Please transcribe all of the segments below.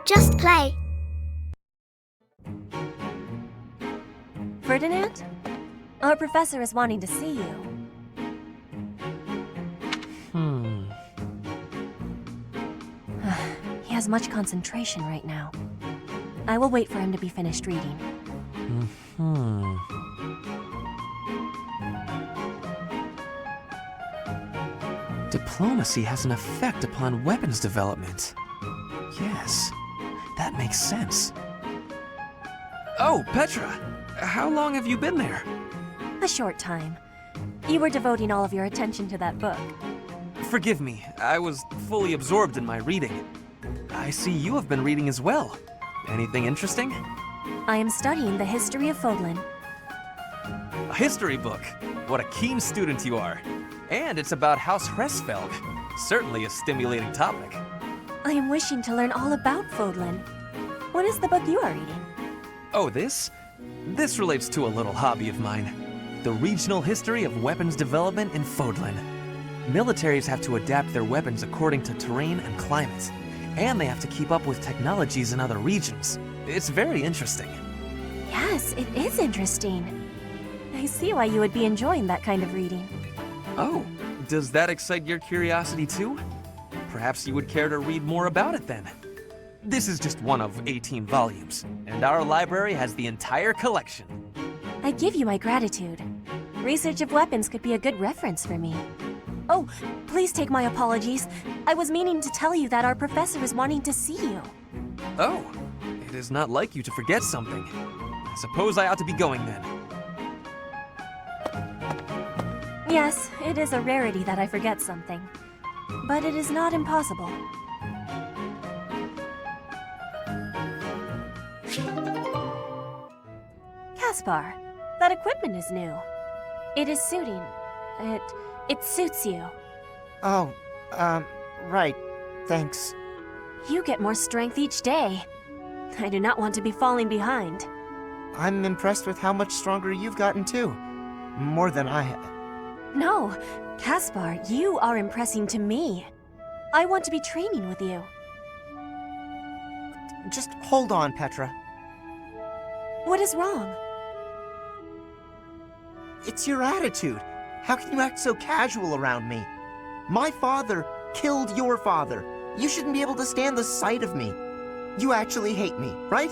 Just play. Ferdinand? Our professor is wanting to see you. He has much concentration right now. I will wait for him to be finished reading. Diplomacy has an effect upon weapons development. Yes, that makes sense. Oh, Petra! How long have you been there? A short time. You were devoting all of your attention to that book. Forgive me, I was fully absorbed in my reading. I see you have been reading as well. Anything interesting? I am studying the history of Fodlan. A history book. What a keen student you are. And it's about House Hresfelg. Certainly a stimulating topic. I am wishing to learn all about Fodlan. What is the book you are reading? Oh, this? This relates to a little hobby of mine. The regional history of weapons development in Fodlan. Militaries have to adapt their weapons according to terrain and climate. And they have to keep up with technologies in other regions. It's very interesting. Yes, it is interesting. I see why you would be enjoying that kind of reading. Oh, does that excite your curiosity too? Perhaps you would care to read more about it then. This is just one of 18 volumes, and our library has the entire collection. I give you my gratitude. Research of weapons could be a good reference for me. Oh, please take my apologies. I was meaning to tell you that our professor is wanting to see you. Oh, it is not like you to forget something. I suppose I ought to be going then. Yes, it is a rarity that I forget something. But it is not impossible. Caspar, that equipment is new. It is suiting. It suits you. Oh, right. Thanks. You get more strength each day. I do not want to be falling behind. I'm impressed with how much stronger you've gotten too. More than I have. No, Caspar, you are impressing to me. I want to be training with you. Just hold on, Petra. What is wrong? It's your attitude. How can you act so casual around me? My father killed your father. You shouldn't be able to stand the sight of me. You actually hate me, right?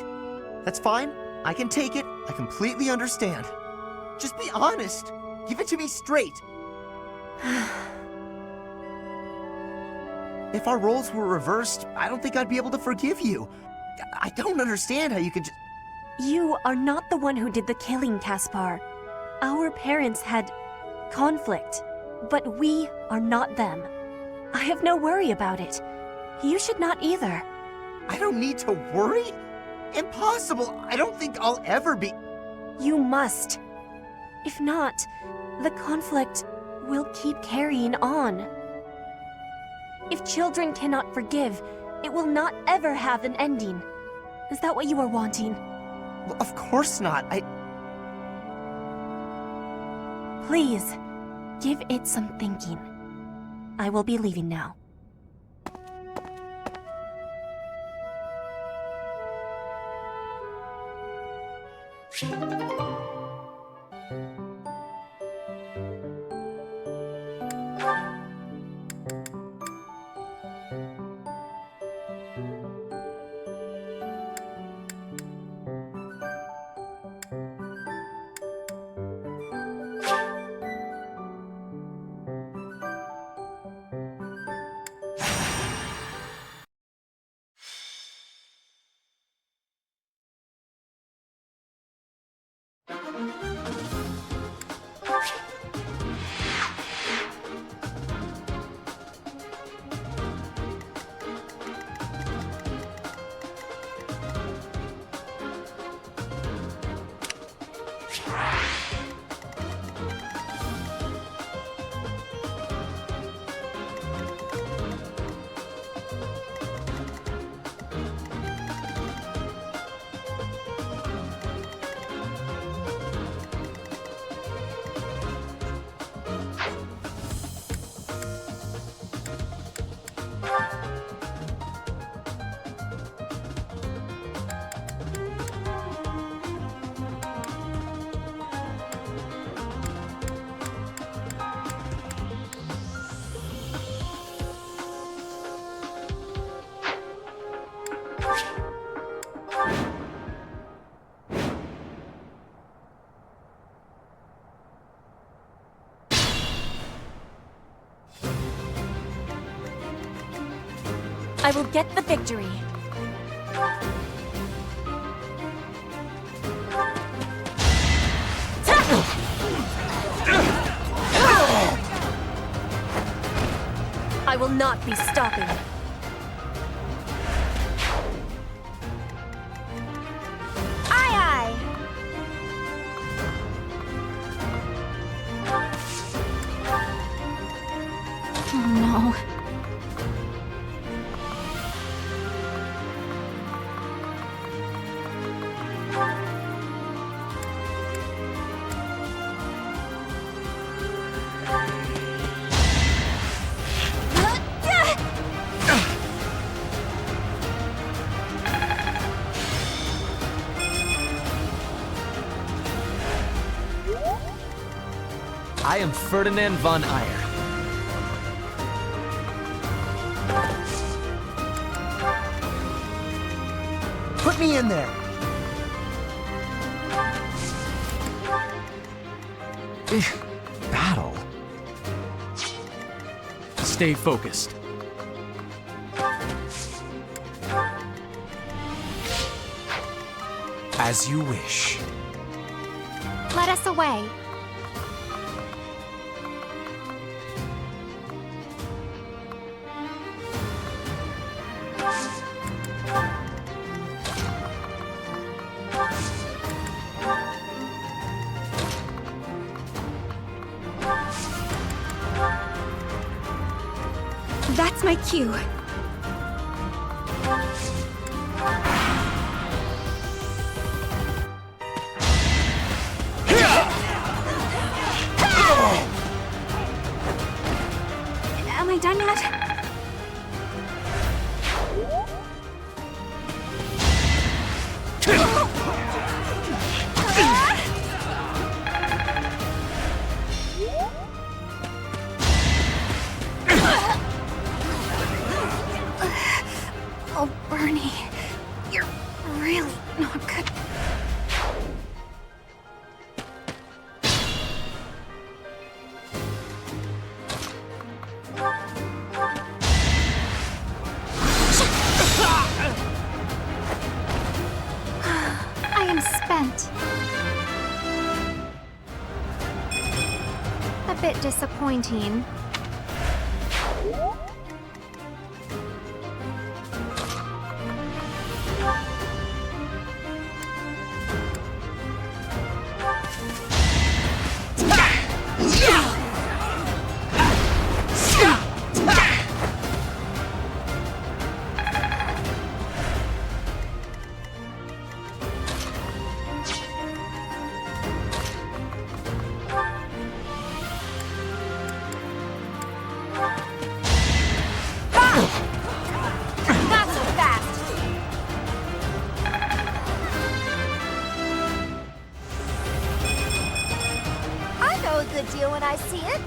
That's fine. I can take it. I completely understand. Just be honest. Give it to me straight. If our roles were reversed, I don't think I'd be able to forgive you. I don't understand how you could just... You are not the one who did the killing, Caspar. Our parents had conflict, but we are not them. I have no worry about it. You should not either. I don't need to worry? Impossible! I don't think I'll ever be... You must. If not, the conflict will keep carrying on. If children cannot forgive, it will not ever have an ending. Is that what you are wanting? Well, of course not. Please, give it some thinking. I will be leaving now. I will get the victory. I will not be stopping. Aye, aye. Oh no. I am Ferdinand von Ayer. Put me in there. Battle. Stay focused. As you wish. Let us away. That's my cue. Am I done yet? Oh, Bernie, you're really not good. I am spent. A bit disappointing. Not so fast! I know a good deal when I see it.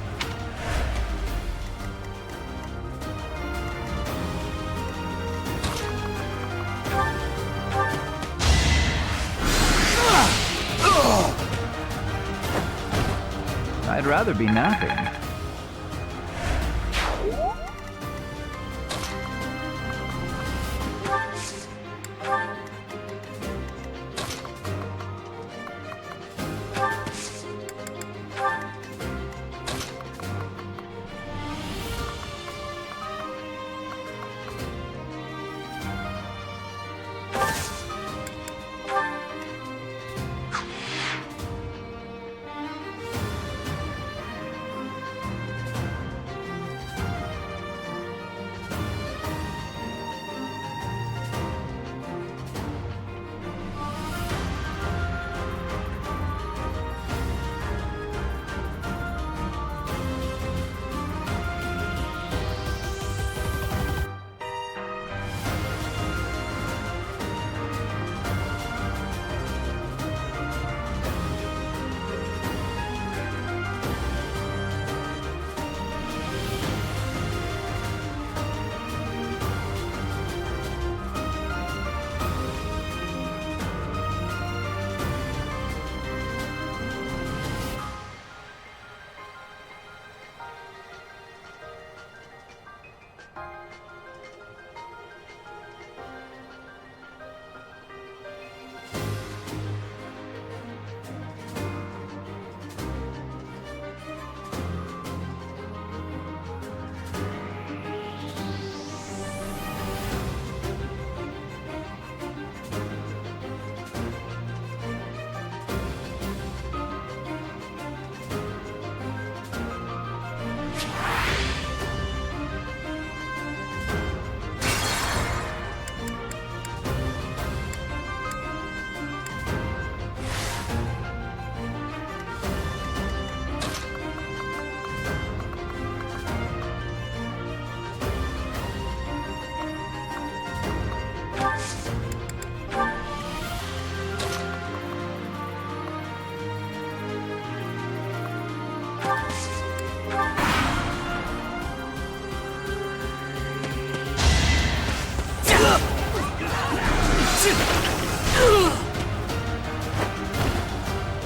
I'd rather be napping.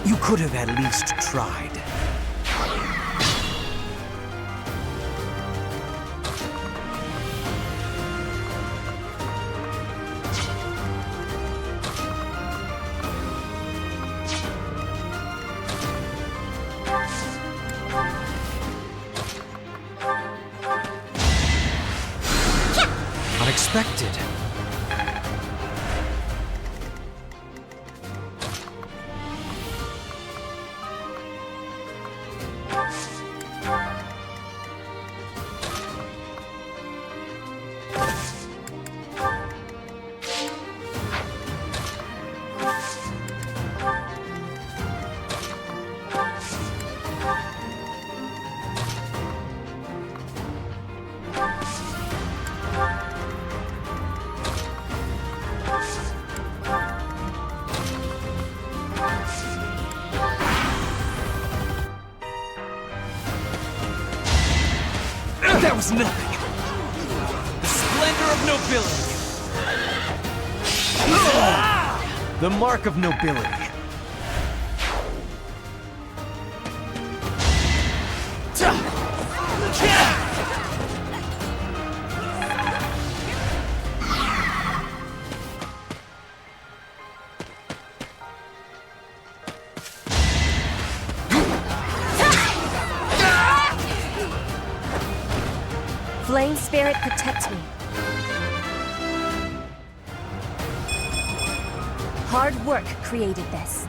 You could have at least tried. Unexpected. That was nothing. The splendor of nobility. The mark of nobility. Flame Spirit, protect me. Hard work created this.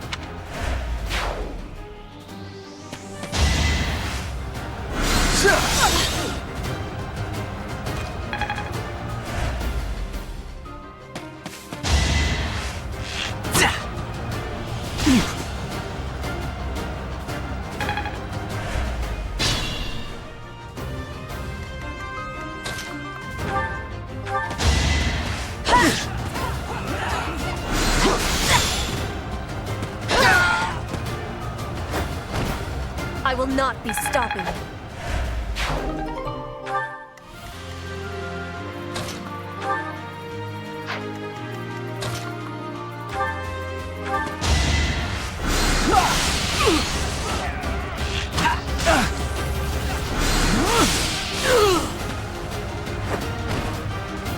I will not be stopping.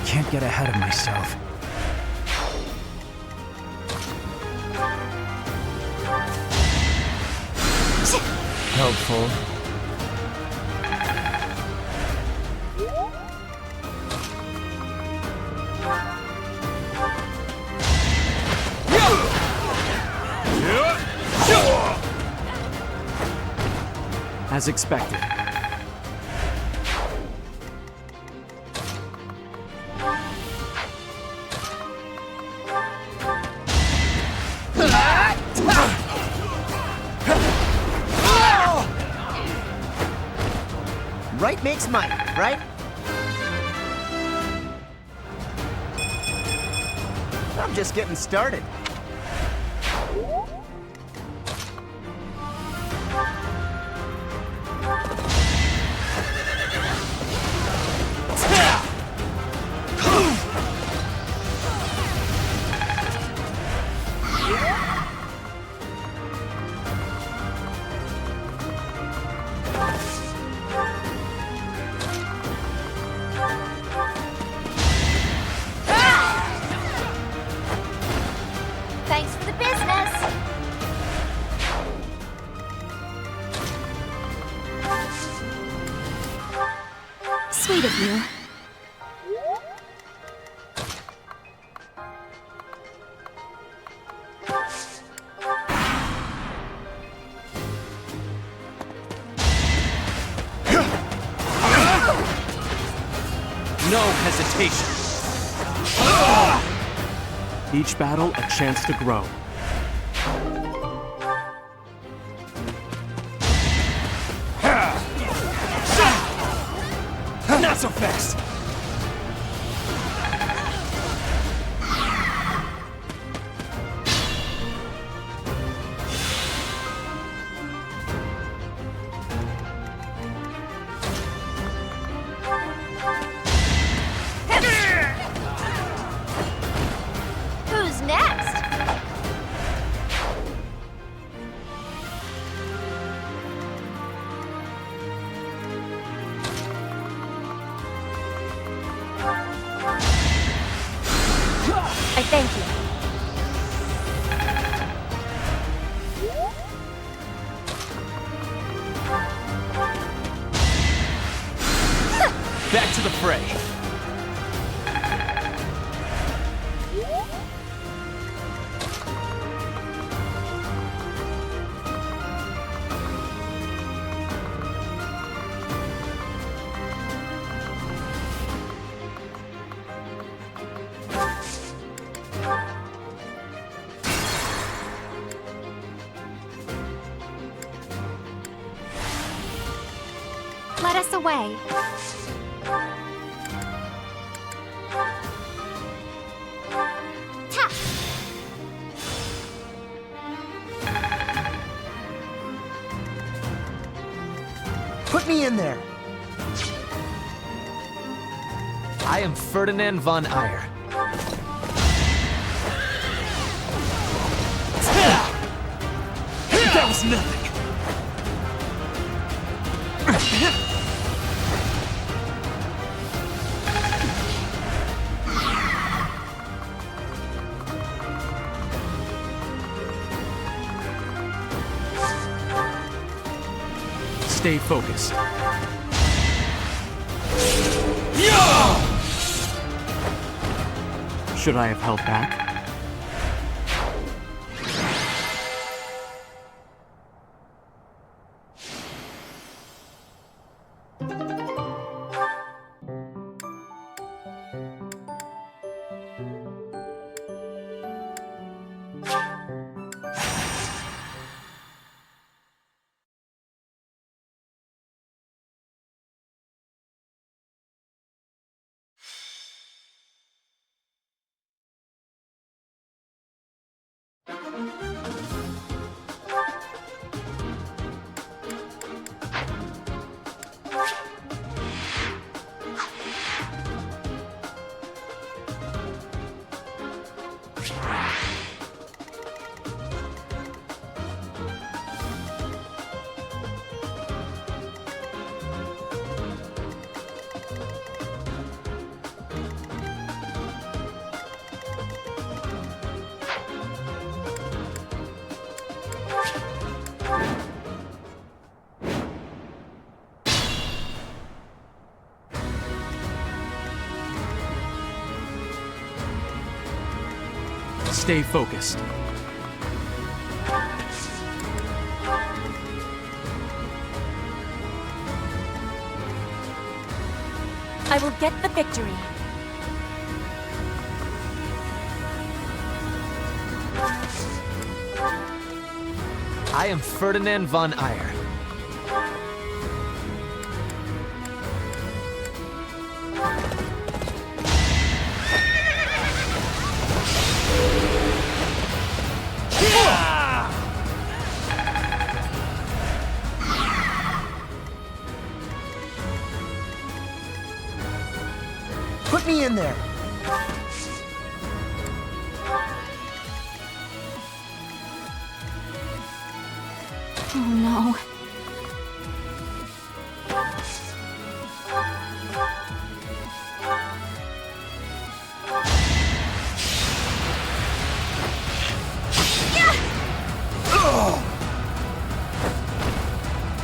Can't get ahead of myself. Helpful. As expected. Right makes might, right? I'm just getting started. Thanks for the business. Sweet of you. No hesitation. Each battle a chance to grow. Not so fast. Thank you. Back to the fray. Let us away. Tap! Put me in there. I am Ferdinand von Eyre. That was nothing. Stay focused. Should I have held back? Stay focused. I will get the victory. I am Ferdinand von Eyre. Put me in there. Oh no.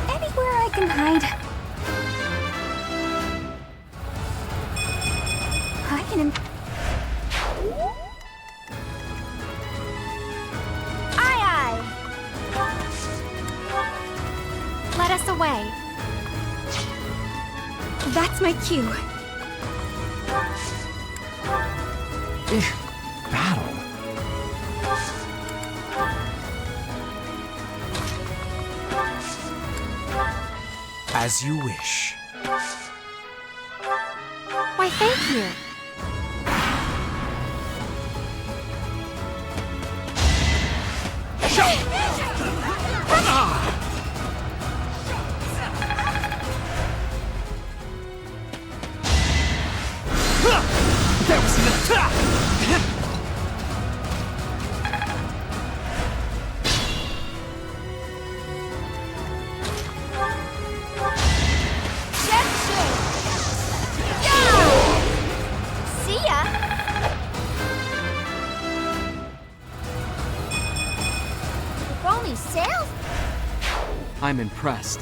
Anywhere I can hide. I can. Aye, aye. Let us away. That's my cue. Battle. As you wish. Why, thank you. That was enough. See ya. I'm impressed.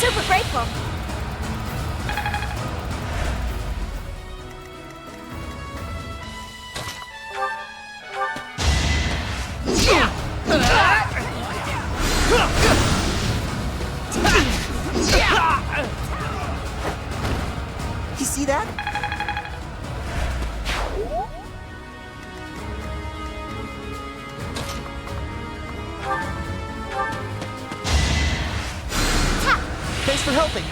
Super grateful. You see that? Thanks for helping.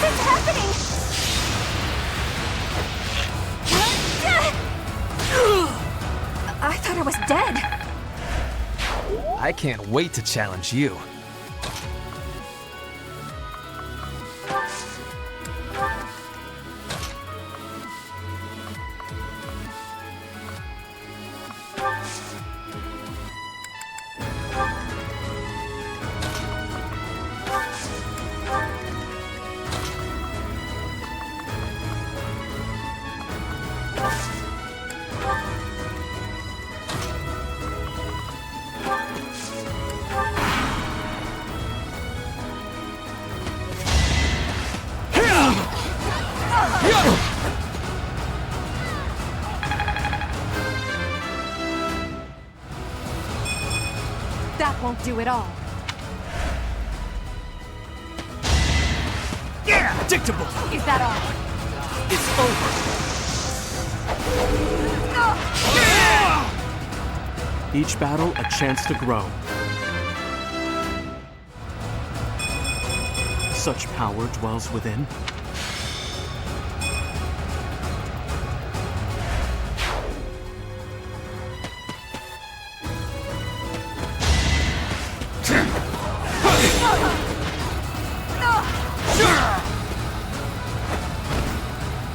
What's happening? I thought I was dead. I can't wait to challenge you. That won't do it all. Predictable! Is that all? It's over! Each battle a chance to grow. Such power dwells within.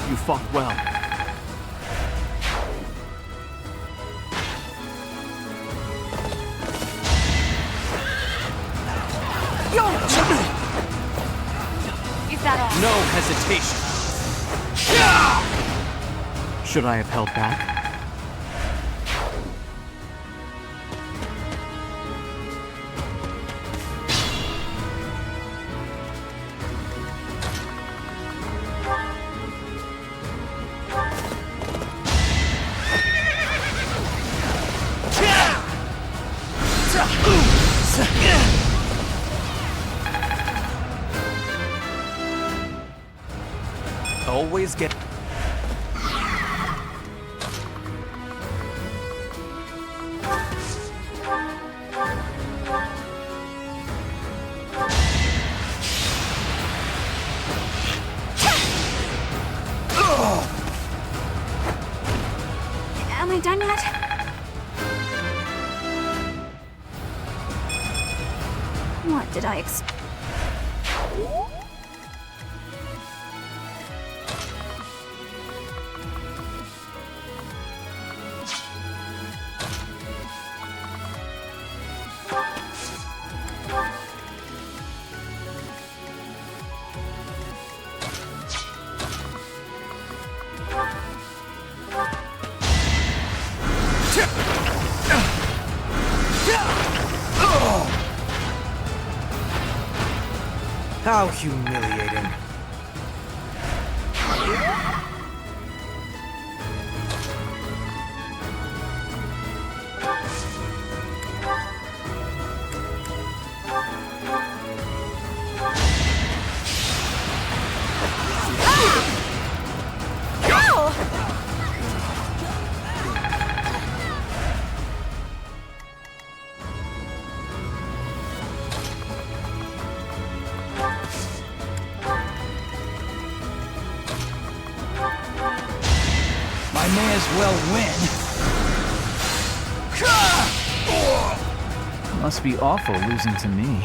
You fought well. Is that all? No hesitation. Should I have held back? Always get... Am I done yet? What did I expect? How humiliating. I may as well win. Must be awful losing to me.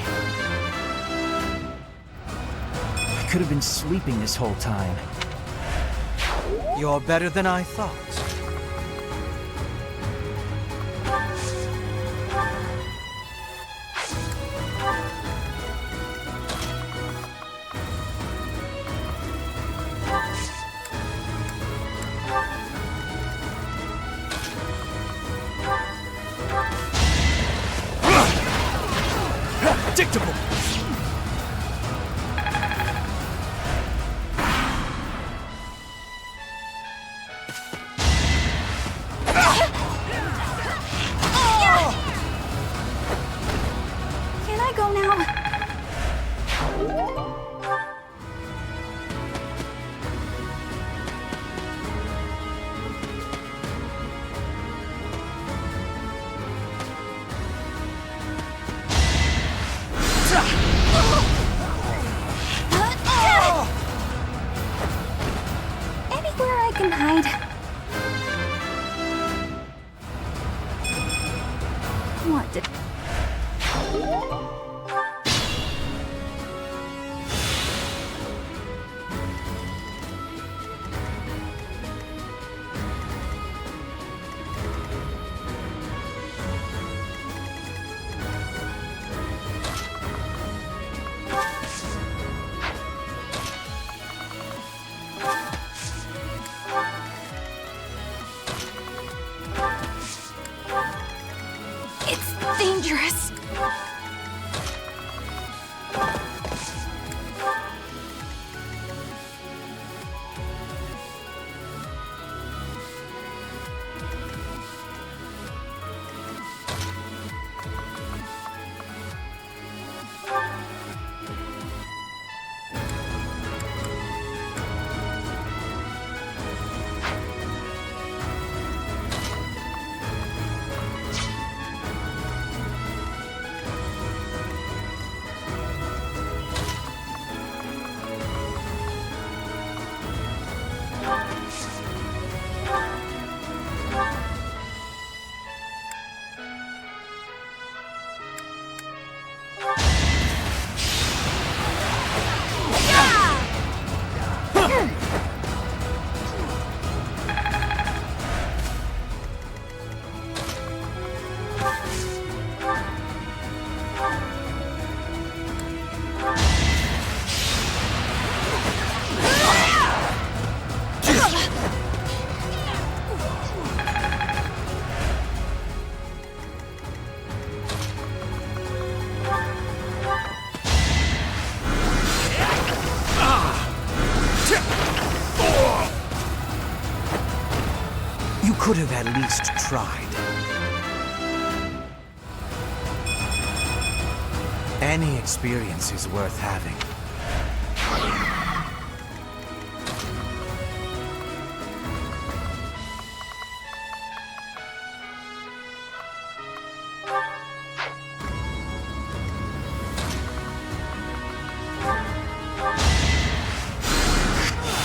I could have been sleeping this whole time. You're better than I thought. Predictable! Can I go now? Anywhere I can hide. What did... It's dangerous. You could have at least tried. Any experience is worth having.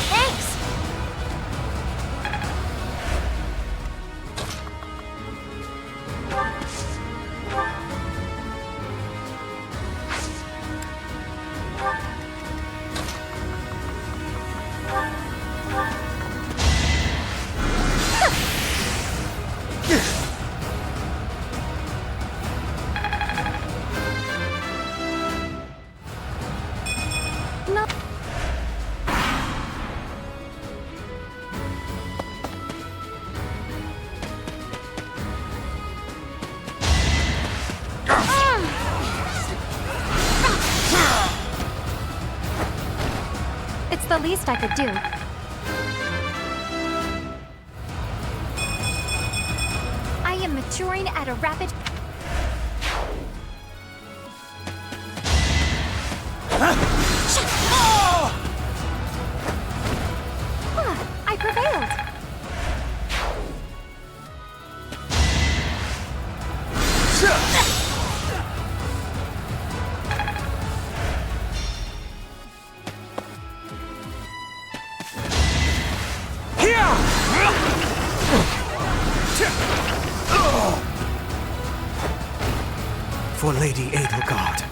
Thanks! No. It's the least I could do. I am maturing at a rapid... I prevailed! for Lady Edelgard.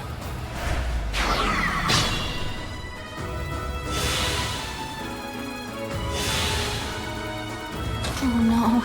Oh no.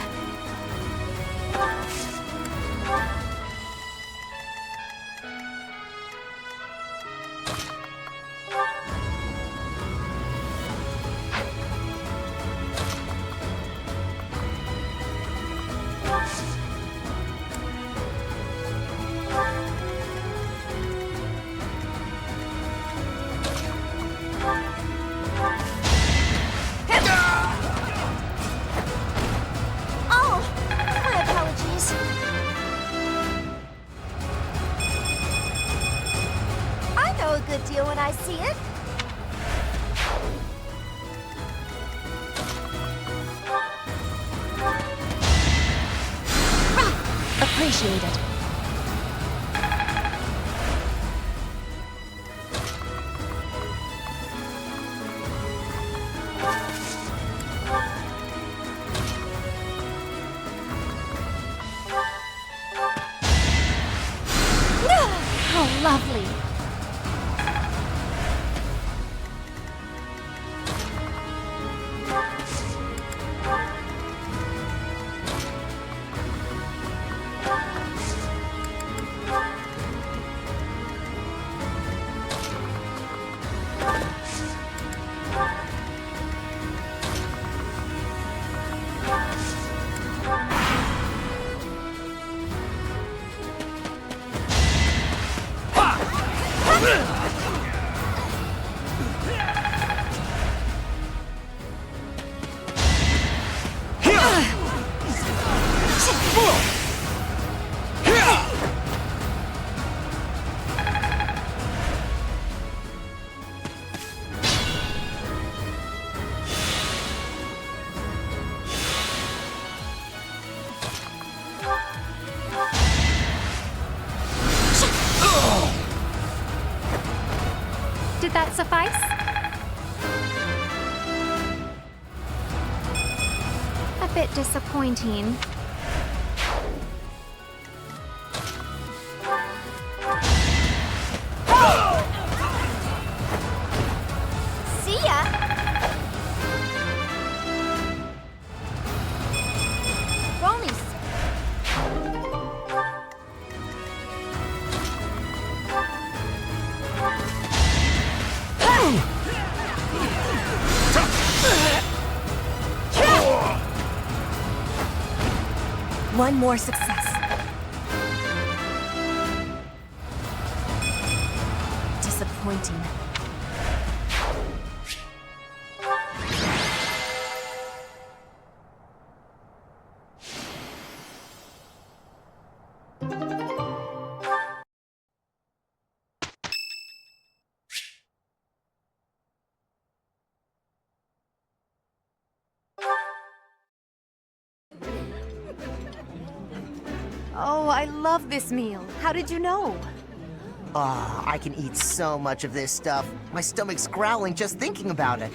When I see it. Appreciated. How lovely. Did that suffice? A bit disappointing. See ya. Rollies. One more success. Disappointing. Oh, I love this meal. How did you know? Ah, I can eat so much of this stuff. My stomach's growling just thinking about it.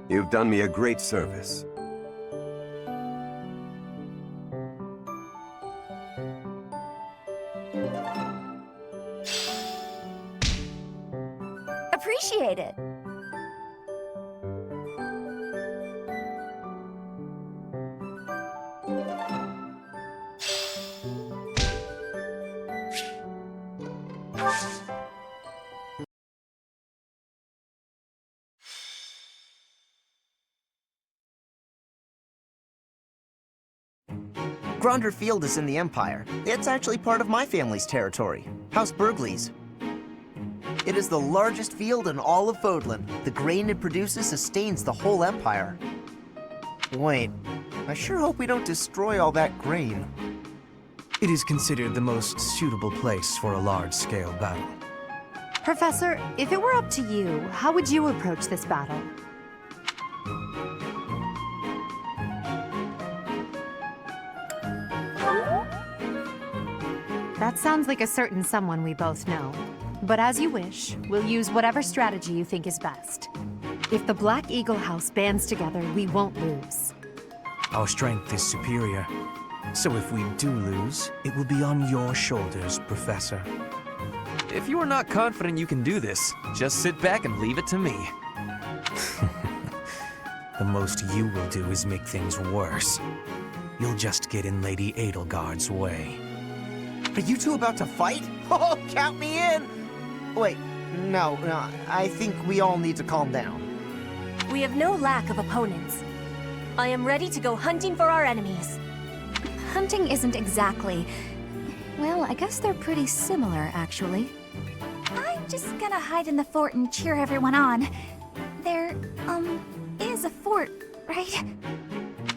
You've done me a great service. Appreciate it. Gronder Field is in the Empire. It's actually part of my family's territory, House Burgleys. It is the largest field in all of Fodlan. The grain it produces sustains the whole Empire. Wait, I sure hope we don't destroy all that grain. It is considered the most suitable place for a large-scale battle. Professor, if it were up to you, how would you approach this battle? That sounds like a certain someone we both know. But as you wish, we'll use whatever strategy you think is best. If the Black Eagle House bands together, we won't lose. Our strength is superior. So if we do lose, it will be on your shoulders, Professor. If you are not confident you can do this, just sit back and leave it to me. The most you will do is make things worse. You'll just get in Lady Edelgard's way. Are you two about to fight? Oh, count me in! Wait, no, I think we all need to calm down. We have no lack of opponents. I am ready to go hunting for our enemies. Hunting isn't exactly... Well, I guess they're pretty similar, actually. I'm just gonna hide in the fort and cheer everyone on. There, is a fort, right?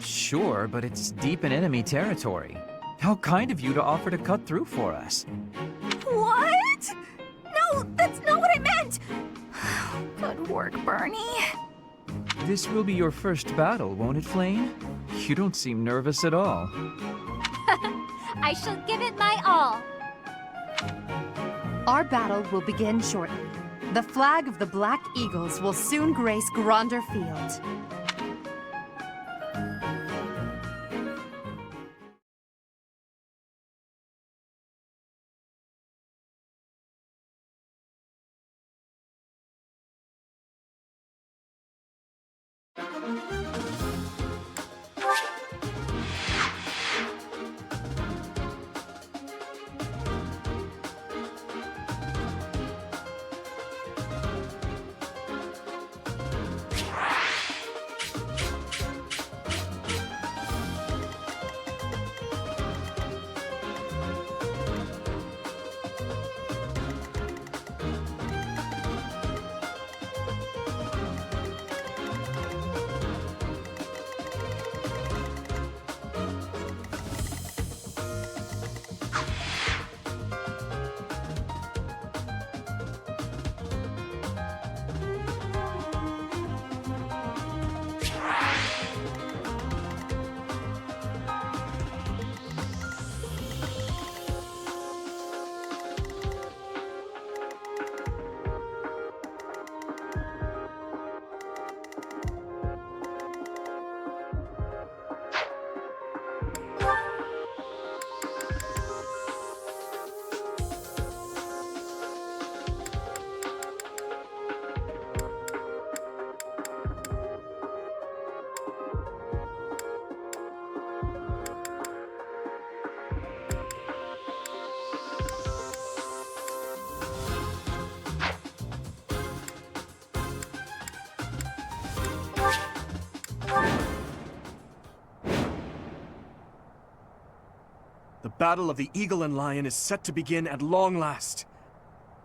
Sure, but it's deep in enemy territory. How kind of you to offer to cut through for us. What? No, that's not what I meant! Good work, Bernie. This will be your first battle, won't it, Flame? You don't seem nervous at all. I shall give it my all. Our battle will begin shortly. The flag of the Black Eagles will soon grace Gronder Field. The Battle of the Eagle and Lion is set to begin at long last.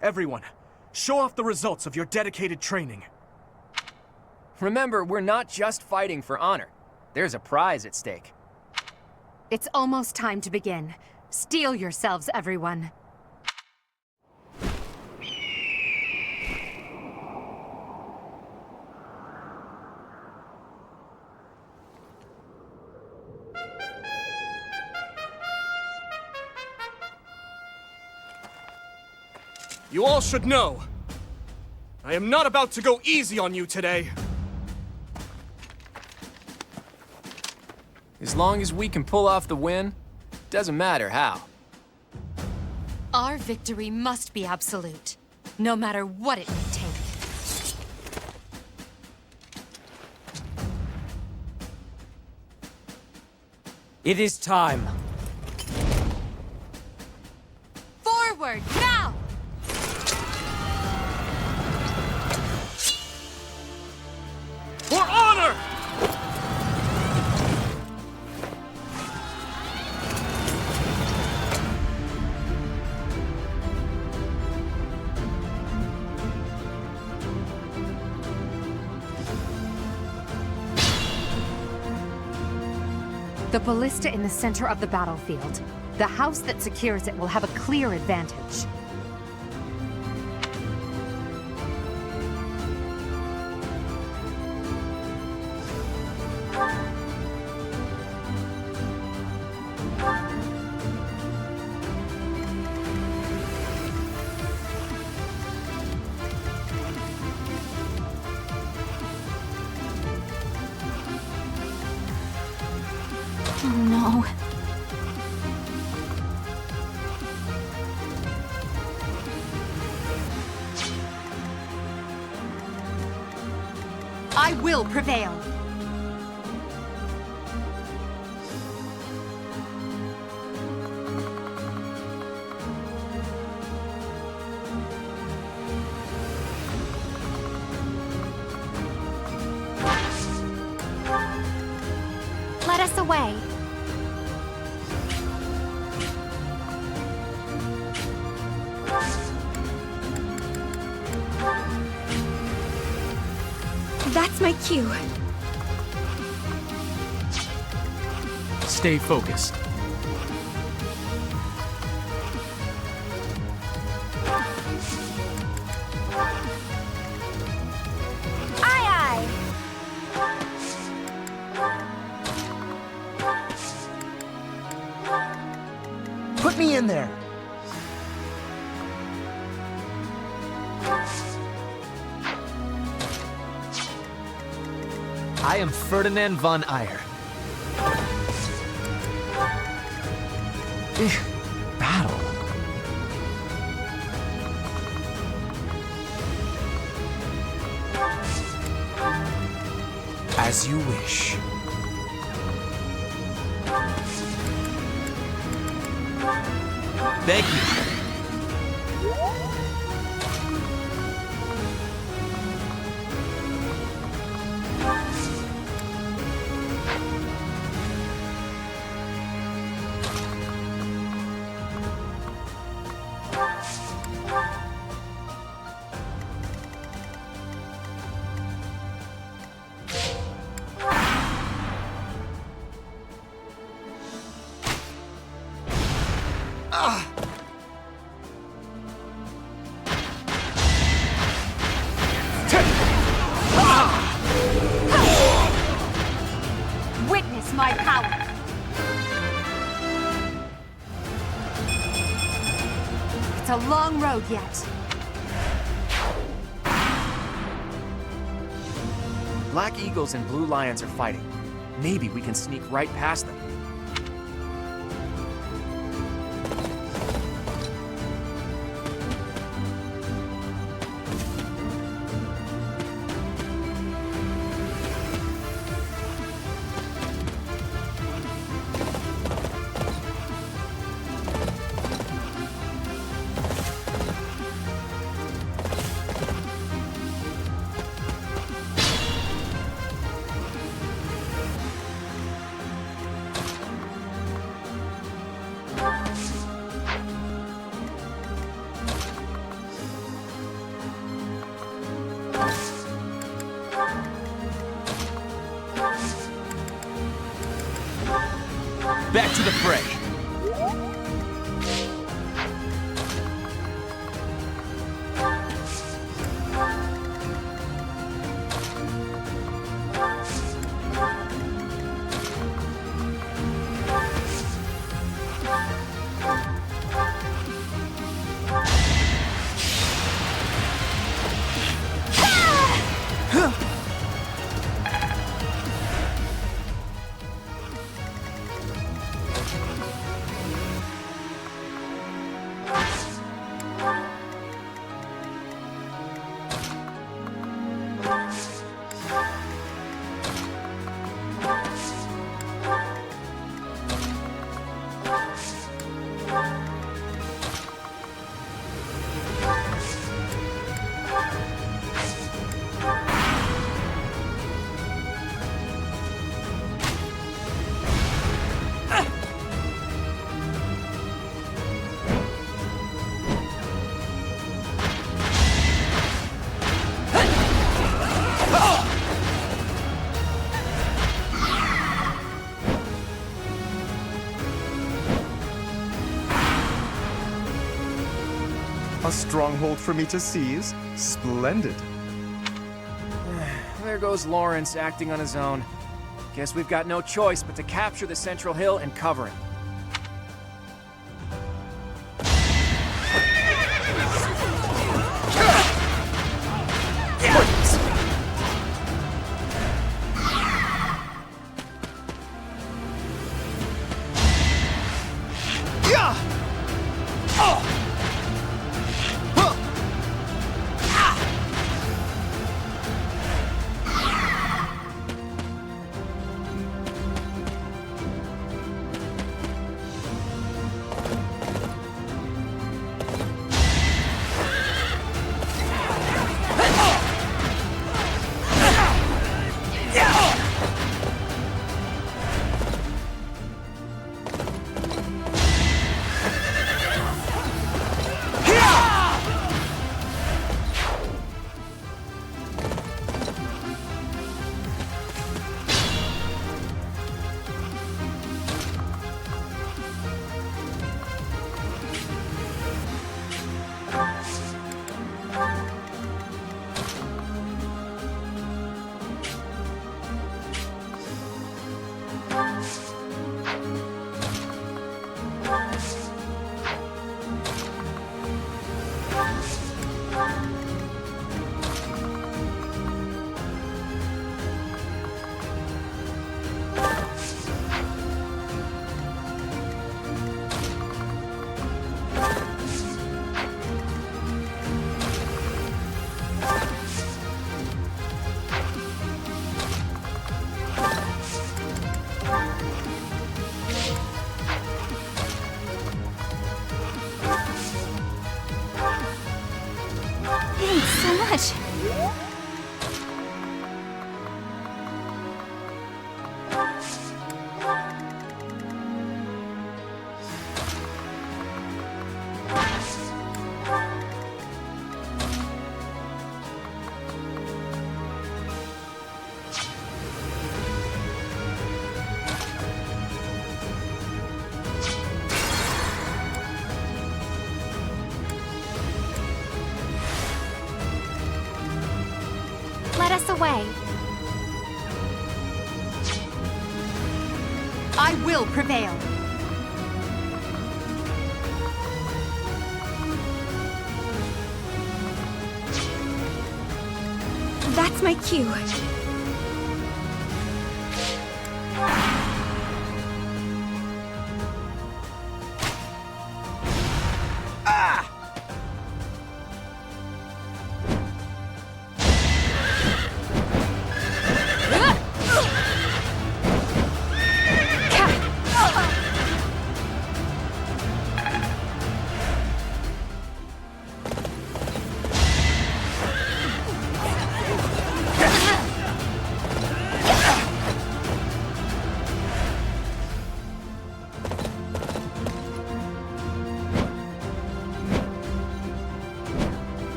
Everyone, show off the results of your dedicated training. Remember, we're not just fighting for honor. There's a prize at stake. It's almost time to begin. Steel yourselves, everyone. You all should know, I am not about to go easy on you today. As long as we can pull off the win, doesn't matter how. Our victory must be absolute, no matter what it may take. It is time. Forward, now! For honor! The ballista in the center of the battlefield. The house that secures it will have a clear advantage. Oh no. I will prevail. Let us away. That's my cue. Stay focused. Aye, Put me in there. I am Ferdinand von Eyre. Battle. As you wish. Thank you. Witness my power. It's a long road yet. Black Eagles and Blue Lions are fighting. Maybe we can sneak right past them. Back to the fray. A stronghold for me to seize? Splendid. There goes Lawrence acting on his own. Guess we've got no choice but to capture the central hill and cover it. much! Let us away. I will prevail. That's my cue.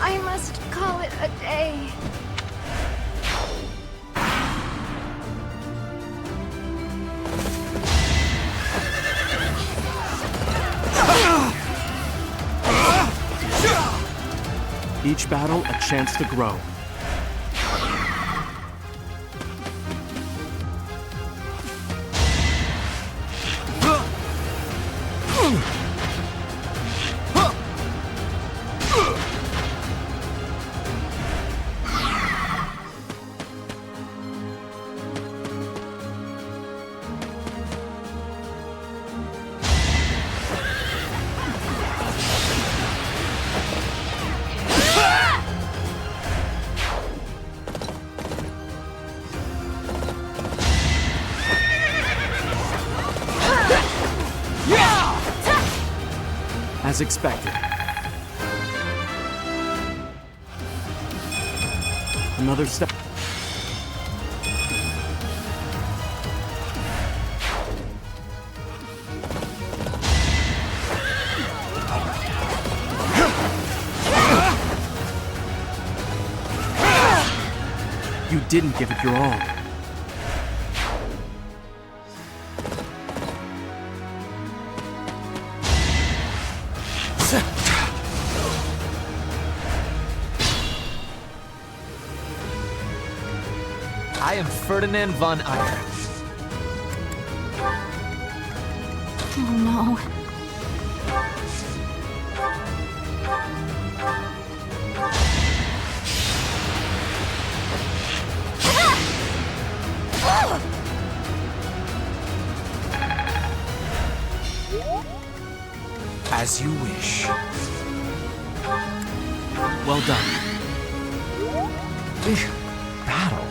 I must call it a day. Each battle a chance to grow. As expected. Another step. You didn't give it your all. I am Ferdinand von Eyre. Oh no. As you wish. Well done. Battle.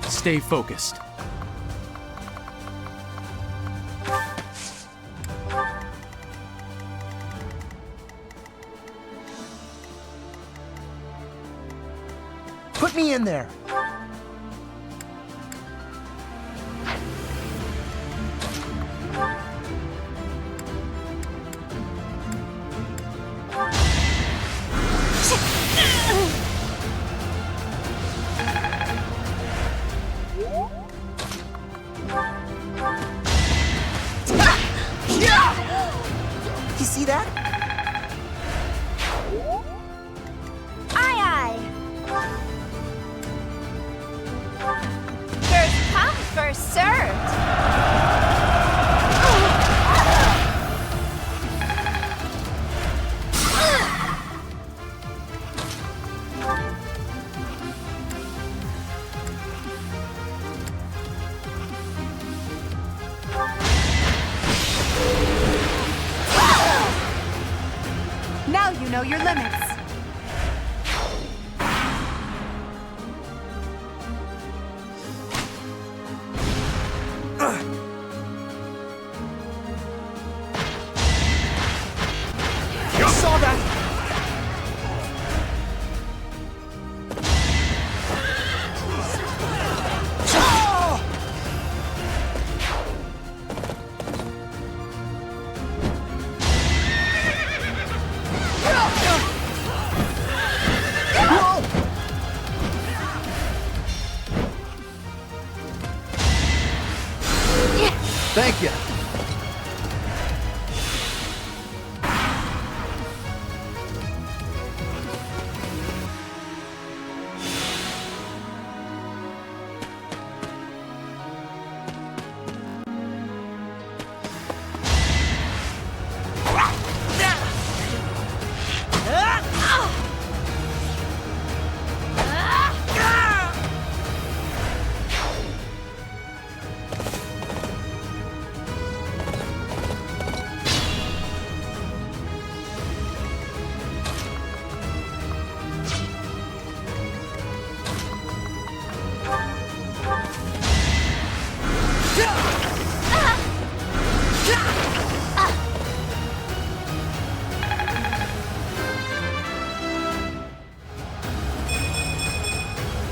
Stay focused. Put me in there. You see that? Aye, aye. First come, first served. Now you know your limits. saw that! Thank you.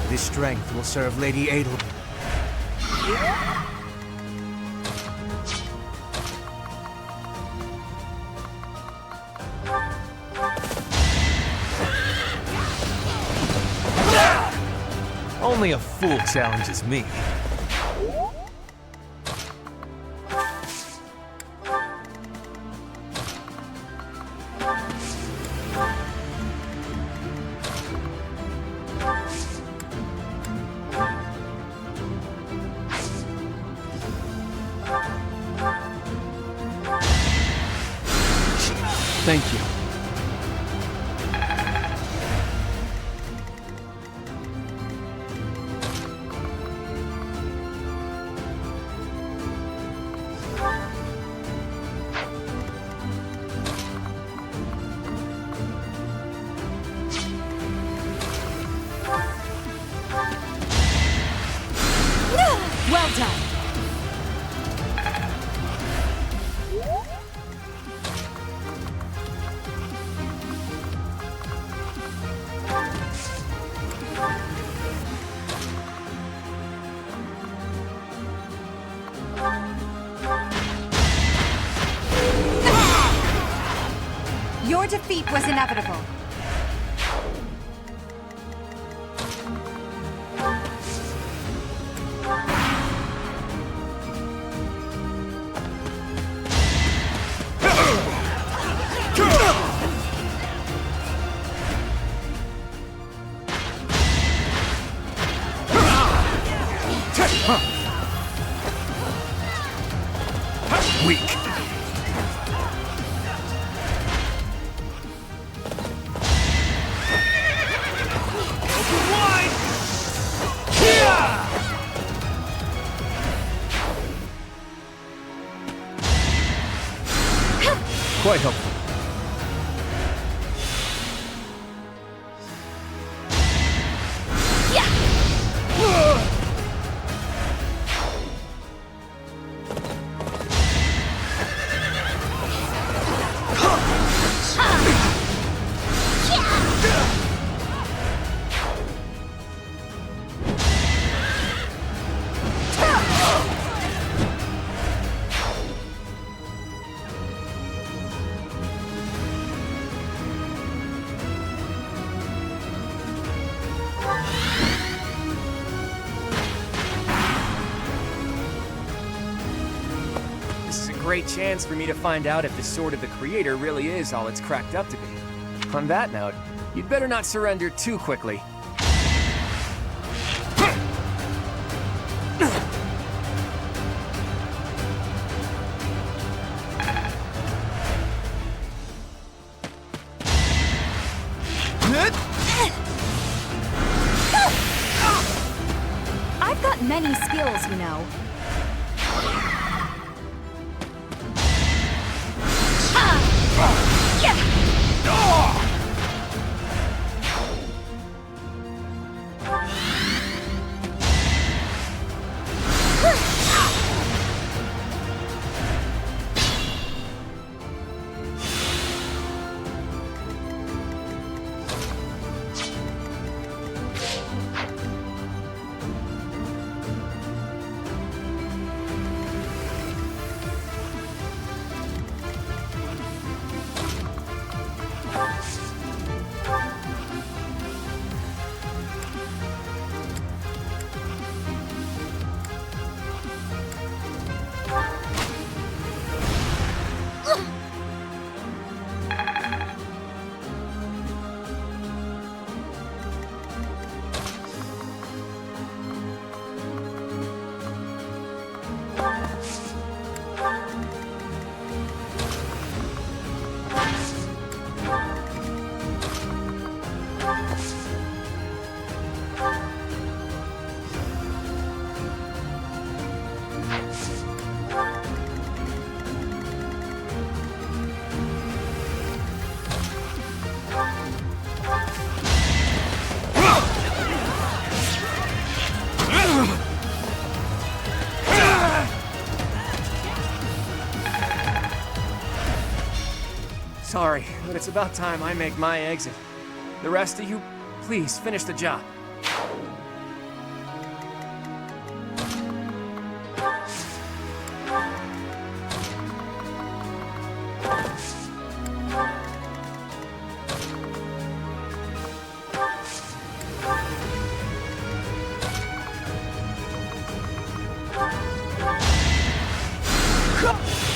This strength will serve Lady Adel. Only a fool challenges me. Thank you. Well done. Your defeat was inevitable. Weak. Quite helpful. This is a great chance for me to find out if the Sword of the Creator really is all it's cracked up to be. On that note, you'd better not surrender too quickly. I've got many skills, you know. Sorry, but it's about time I make my exit. The rest of you, please finish the job.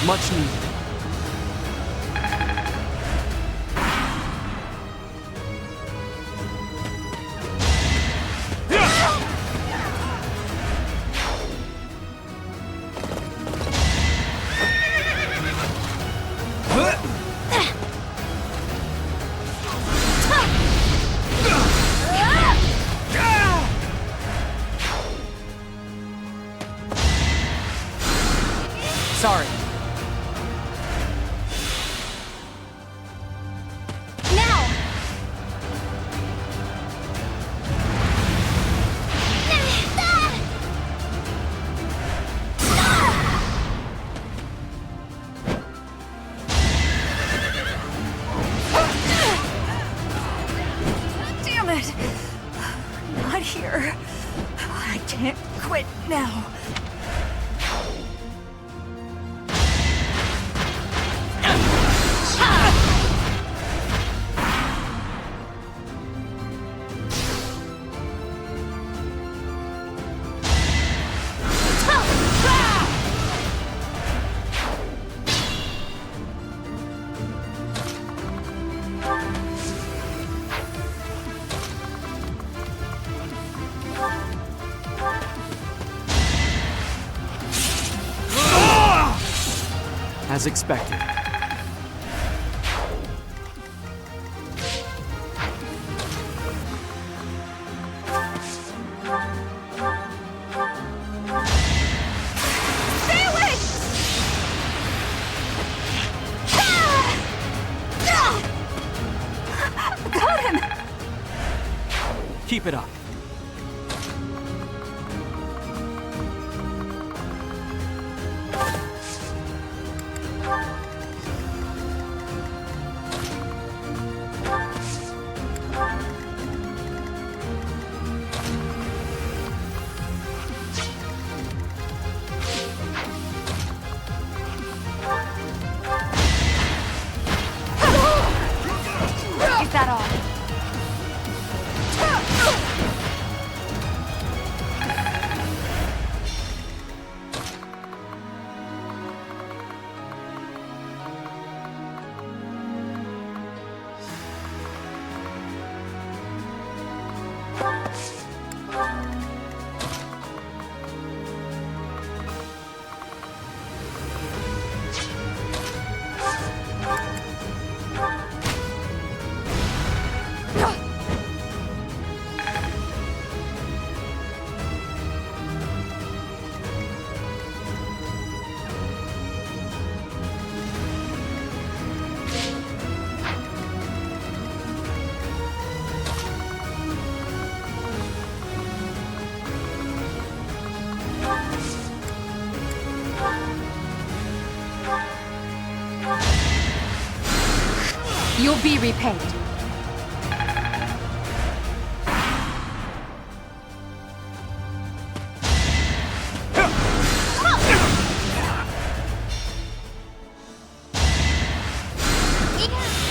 Much needed. Sorry. Now! Damn it! Not here. I can't quit now. As expected. Stay away! Got him! Keep it up. Is that all? You'll be repaid.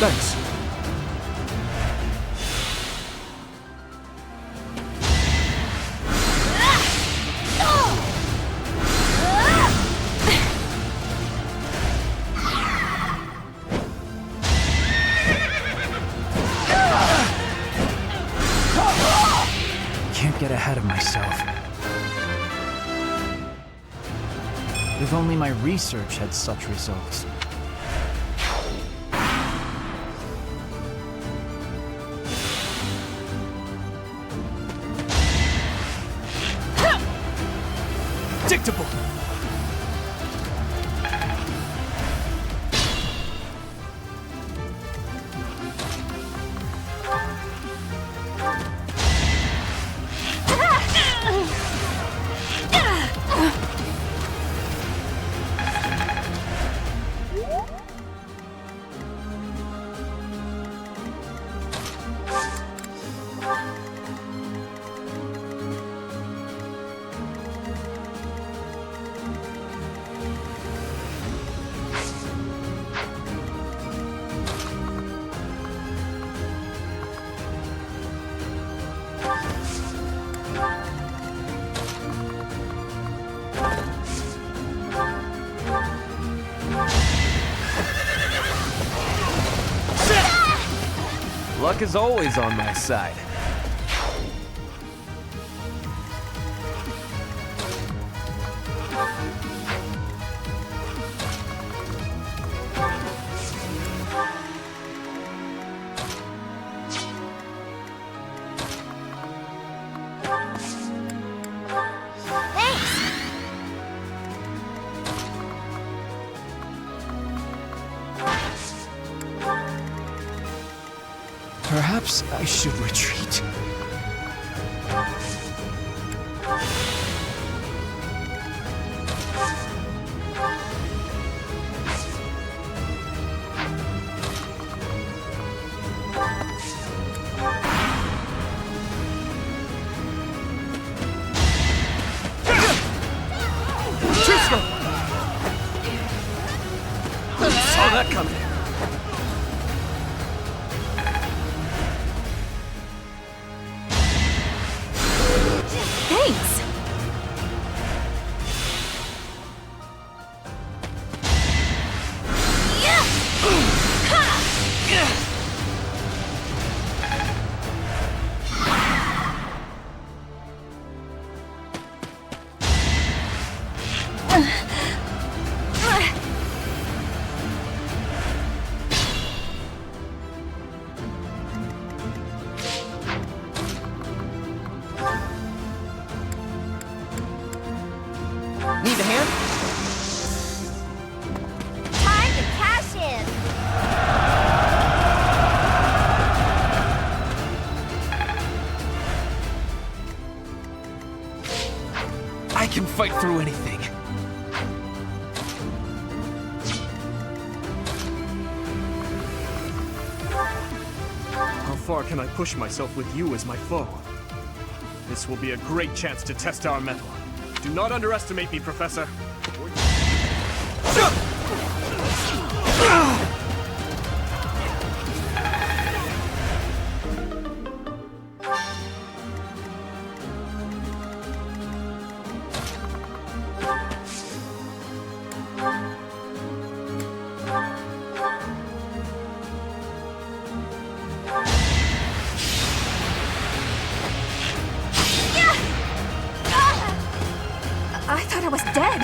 Thanks. Can't get ahead of myself. If only my research had such results. Predictable. Luck is always on my side. Perhaps I should retreat. Saw that coming. Thanks! Need a hand? Time to cash in! I can fight through anything. How far can I push myself with you as my foe? This will be a great chance to test our mettle. Do not underestimate me, Professor. I thought I was dead.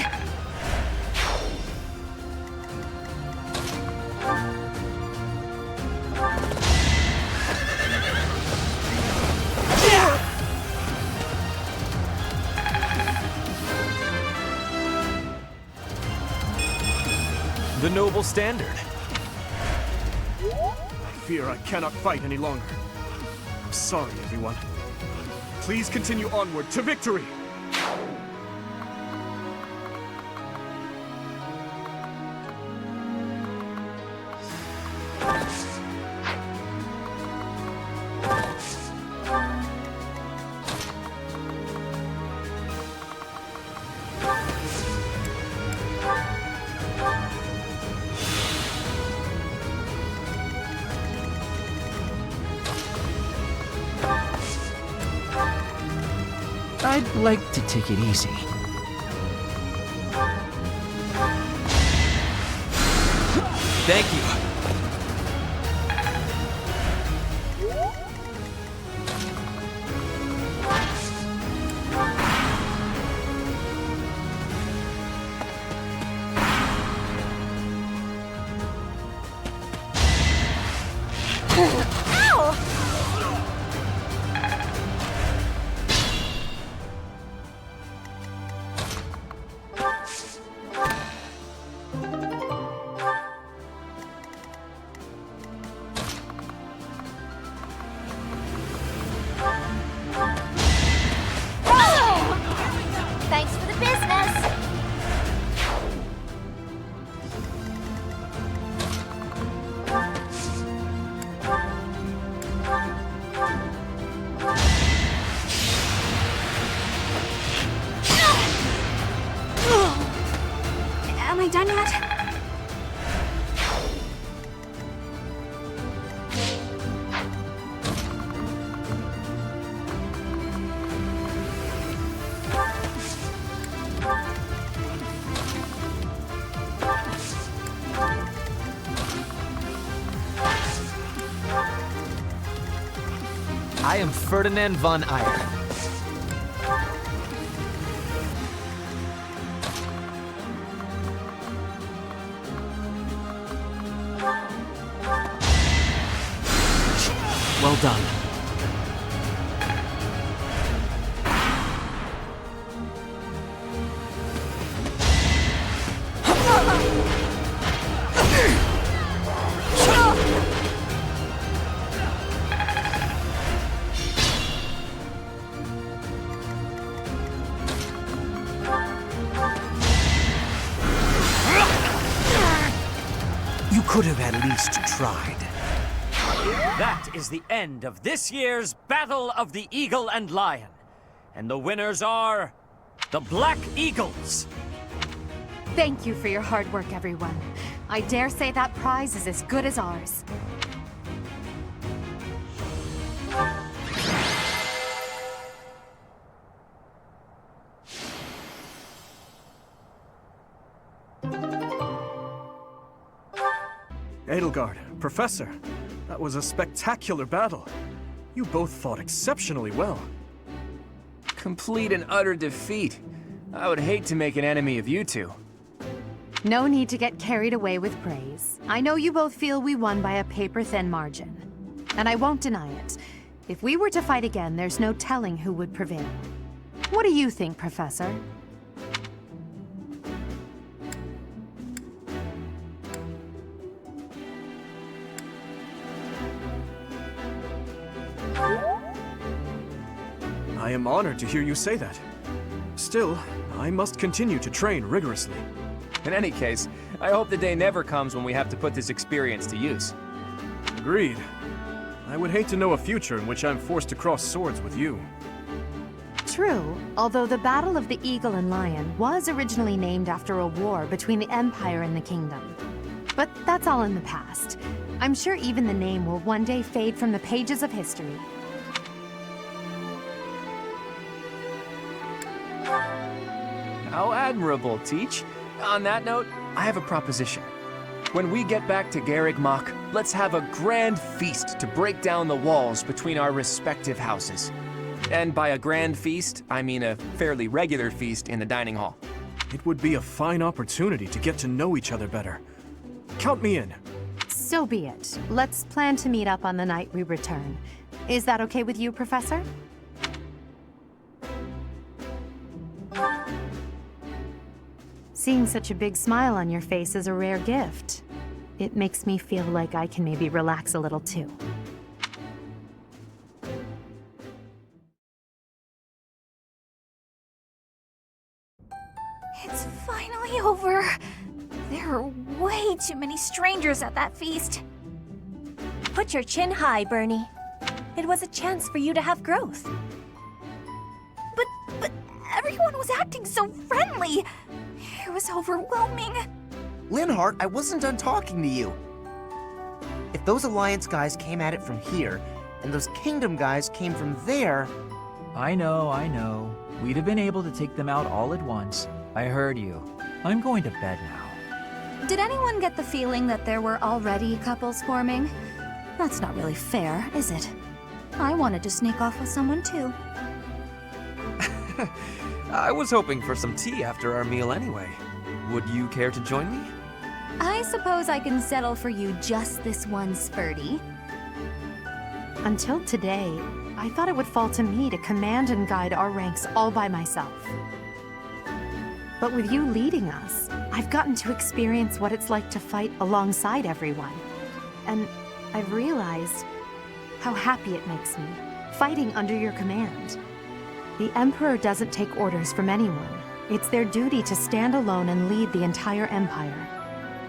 The noble standard. I fear I cannot fight any longer. I'm sorry, everyone. Please continue onward to victory! I'd like to take it easy. Thank you. Thanks for the business! I am Ferdinand von Eyre. Well done. You could have at least tried. That is the end of this year's Battle of the Eagle and Lion. And the winners are... the Black Eagles! Thank you for your hard work, everyone. I dare say that prize is as good as ours. Edelgard, Professor, that was a spectacular battle. You both fought exceptionally well. Complete and utter defeat. I would hate to make an enemy of you two. No need to get carried away with praise. I know you both feel we won by a paper-thin margin. And I won't deny it. If we were to fight again, there's no telling who would prevail. What do you think, Professor? I am honored to hear you say that. Still, I must continue to train rigorously. In any case, I hope the day never comes when we have to put this experience to use. Agreed. I would hate to know a future in which I'm forced to cross swords with you. True, although the Battle of the Eagle and Lion was originally named after a war between the Empire and the Kingdom. But that's all in the past. I'm sure even the name will one day fade from the pages of history. How admirable, Teach. On that note, I have a proposition. When we get back to Garreg-Mach, let's have a grand feast to break down the walls between our respective houses. And by a grand feast, I mean a fairly regular feast in the dining hall. It would be a fine opportunity to get to know each other better. Count me in. So be it. Let's plan to meet up on the night we return. Is that okay with you, Professor? Seeing such a big smile on your face is a rare gift. It makes me feel like I can maybe relax a little too. It's finally over. There are way too many strangers at that feast. Put your chin high, Bernie. It was a chance for you to have growth. But everyone was acting so friendly. It was overwhelming. Linhardt, I wasn't done talking to you. If those Alliance guys came at it from here, and those Kingdom guys came from there... I know. We'd have been able to take them out all at once. I heard you. I'm going to bed now. Did anyone get the feeling that there were already couples forming? That's not really fair, is it? I wanted to sneak off with someone too. I was hoping for some tea after our meal anyway. Would you care to join me? I suppose I can settle for you just this one, Spurty. Until today, I thought it would fall to me to command and guide our ranks all by myself. But with you leading us, I've gotten to experience what it's like to fight alongside everyone. And I've realized how happy it makes me, fighting under your command. The Emperor doesn't take orders from anyone. It's their duty to stand alone and lead the entire Empire.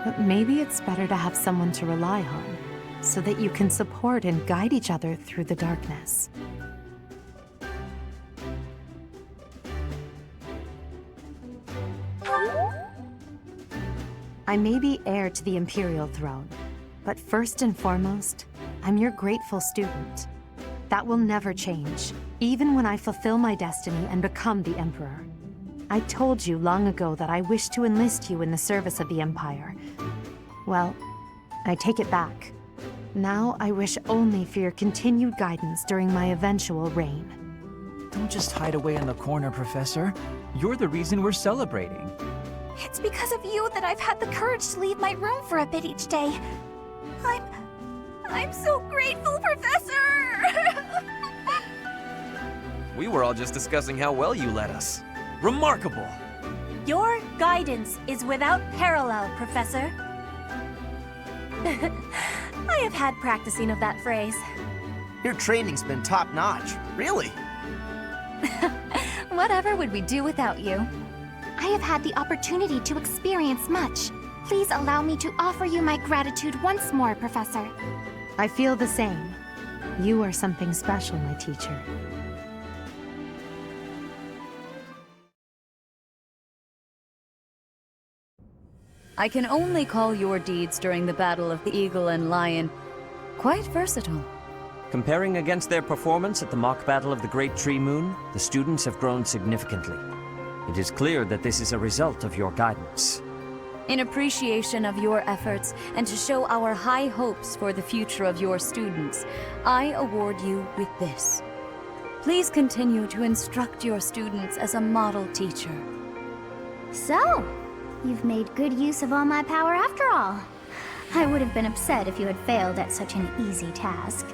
But maybe it's better to have someone to rely on, so that you can support and guide each other through the darkness. I may be heir to the Imperial throne, but first and foremost, I'm your grateful student. That will never change, even when I fulfill my destiny and become the Emperor. I told you long ago that I wish to enlist you in the service of the Empire. Well, I take it back. Now I wish only for your continued guidance during my eventual reign. Don't just hide away in the corner, Professor. You're the reason we're celebrating. It's because of you that I've had the courage to leave my room for a bit each day. I'm so grateful, Professor! We were all just discussing how well you led us. Remarkable! Your guidance is without parallel, Professor. I have had practicing of that phrase. Your training's been top-notch, really. Whatever would we do without you? I have had the opportunity to experience much. Please allow me to offer you my gratitude once more, Professor. I feel the same. You are something special, my teacher. I can only call your deeds during the Battle of the Eagle and Lion quite versatile. Comparing against their performance at the mock battle of the Great Tree Moon, the students have grown significantly. It is clear that this is a result of your guidance. In appreciation of your efforts and to show our high hopes for the future of your students, I award you with this. Please continue to instruct your students as a model teacher. So, you've made good use of all my power after all. I would have been upset if you had failed at such an easy task.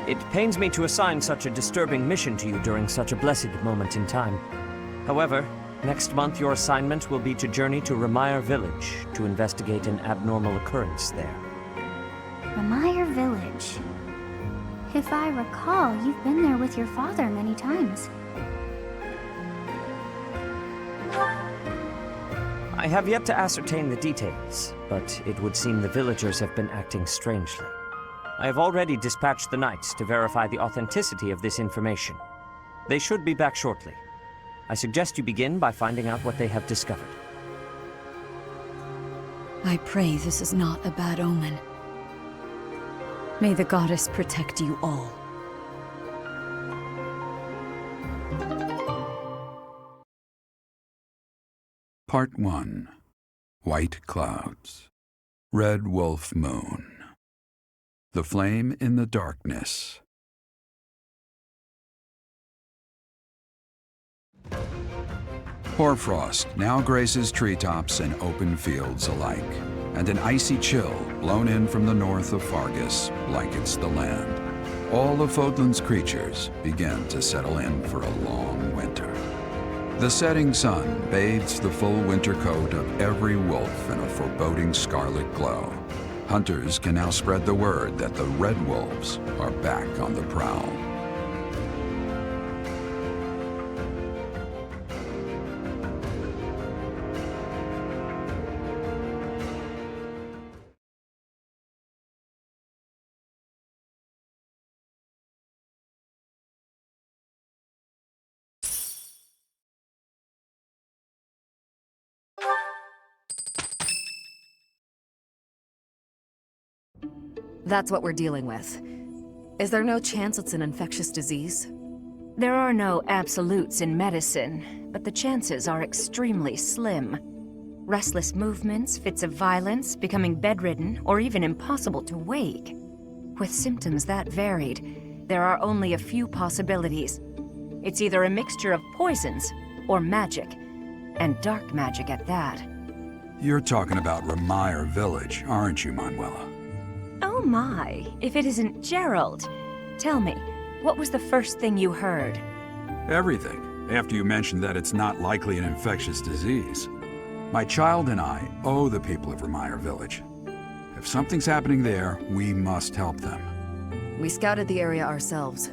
It pains me to assign such a disturbing mission to you during such a blessed moment in time. However, next month your assignment will be to journey to Remire Village to investigate an abnormal occurrence there. Remire Village. If I recall, you've been there with your father many times. I have yet to ascertain the details, but it would seem the villagers have been acting strangely. I have already dispatched the knights to verify the authenticity of this information. They should be back shortly. I suggest you begin by finding out what they have discovered. I pray this is not a bad omen. May the goddess protect you all. Part 1. White Clouds. Red Wolf Moon. The Flame in the Darkness. Hoarfrost now graces treetops and open fields alike, and an icy chill blown in from the north of Fargus blankets the land. All of Fodlan's creatures begin to settle in for a long winter. The setting sun bathes the full winter coat of every wolf in a foreboding scarlet glow. Hunters can now spread the word that the Red Wolves are back on the prowl. That's what we're dealing with. Is there no chance it's an infectious disease? There are no absolutes in medicine, but the chances are extremely slim. Restless movements, fits of violence, becoming bedridden, or even impossible to wake. With symptoms that varied, there are only a few possibilities. It's either a mixture of poisons or magic, and dark magic at that. You're talking about Remire Village, aren't you, Manuela? Oh my, if it isn't Gerald. Tell me, what was the first thing you heard? Everything, after you mentioned that it's not likely an infectious disease. My child and I owe the people of Remire Village. If something's happening there, we must help them. We scouted the area ourselves.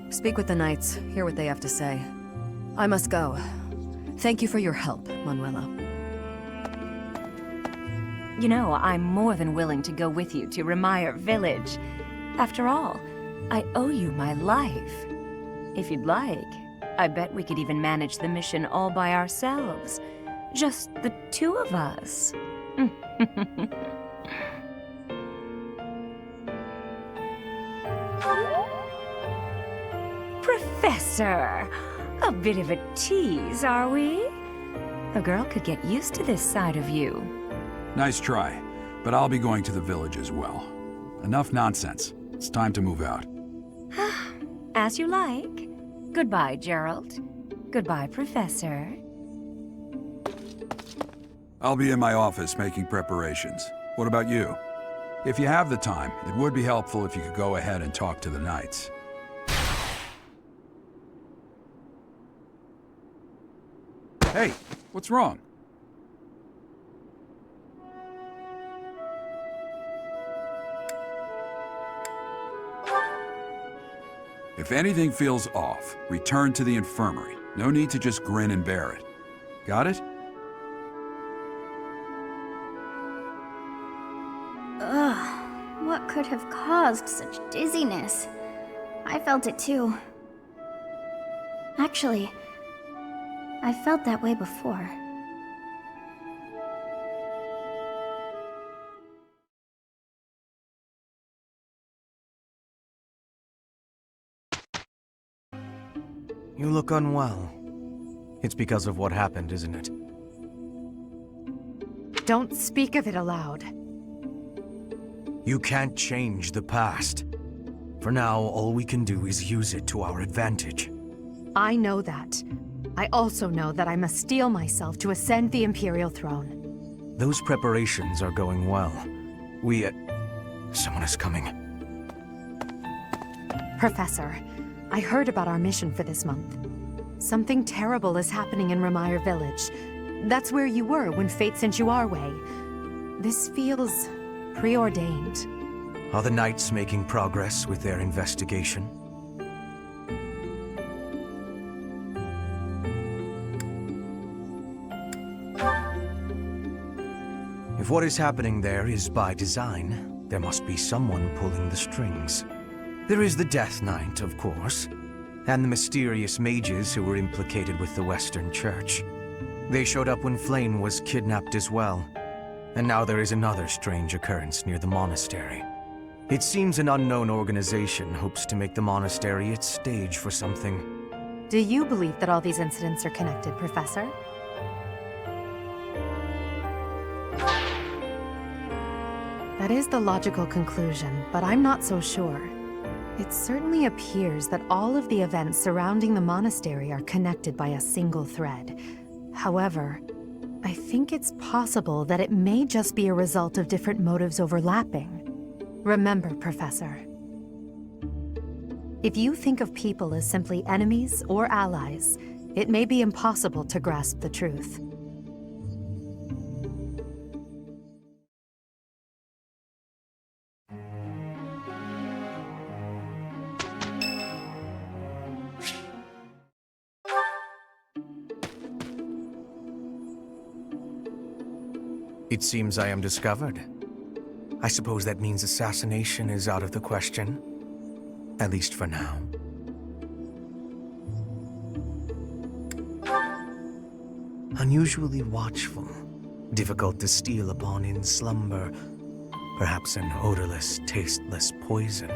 Speak with the knights, hear what they have to say. I must go. Thank you for your help, Manuela. You know, I'm more than willing to go with you to Remire Village. After all, I owe you my life. If you'd like, I bet we could even manage the mission all by ourselves. Just the two of us. Professor! A bit of a tease, are we? A girl could get used to this side of you. Nice try. but I'll be going to the village as well. Enough nonsense. It's time to move out. As you like. Goodbye, Gerald. Goodbye, Professor. I'll be in my office making preparations. What about you? If you have the time, it would be helpful if you could go ahead and talk to the knights. Hey, what's wrong? If anything feels off, return to the infirmary. No need to just grin and bear it. Got it? Ugh, what could have caused such dizziness? I felt it too. Actually, I felt that way before. You look unwell. It's because of what happened, isn't it? Don't speak of it aloud. You can't change the past. For now, all we can do is use it to our advantage. I know that. I also know that I must steel myself to ascend the Imperial throne. Those preparations are going well. Someone is coming. Professor, I heard about our mission for this month. Something terrible is happening in Ramire Village. That's where you were when fate sent you our way. This feels preordained. Are the Knights making progress with their investigation? If what is happening there is by design, there must be someone pulling the strings. There is the Death Knight, of course, and the mysterious mages who were implicated with the Western Church. They showed up when Flame was kidnapped as well, and now there is another strange occurrence near the monastery. It seems an unknown organization hopes to make the monastery its stage for something. Do you believe that all these incidents are connected, Professor? That is the logical conclusion, but I'm not so sure. It certainly appears that all of the events surrounding the monastery are connected by a single thread. However, I think it's possible that it may just be a result of different motives overlapping. Remember, Professor, if you think of people as simply enemies or allies, it may be impossible to grasp the truth. It seems I am discovered. I suppose that means assassination is out of the question. At least for now. Unusually watchful, difficult to steal upon in slumber. Perhaps an odorless, tasteless poison.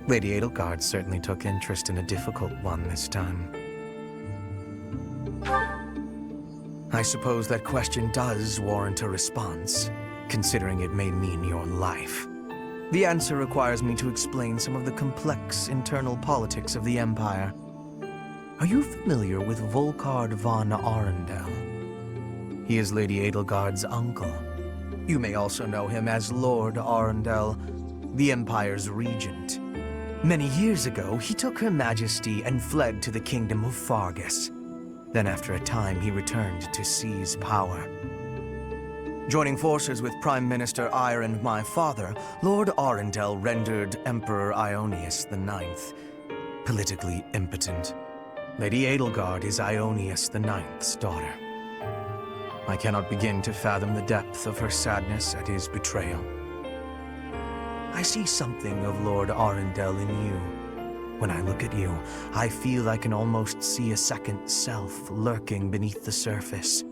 Lady Edelgard certainly took interest in a difficult one this time. I suppose that question does warrant a response, considering it may mean your life. The answer requires me to explain some of the complex internal politics of the Empire. Are you familiar with Volkard von Arundel? He is Lady Edelgard's uncle. You may also know him as Lord Arundel, the Empire's regent. Many years ago, he took Her Majesty and fled to the Kingdom of Fargus. Then after a time, he returned to seize power. Joining forces with Prime Minister Eyre and my father, Lord Arundel rendered Emperor Ionius IX politically impotent. Lady Edelgard is Ionius IX's daughter. I cannot begin to fathom the depth of her sadness at his betrayal. I see something of Lord Arundel in you. When I look at you, I feel I can almost see a second self lurking beneath the surface.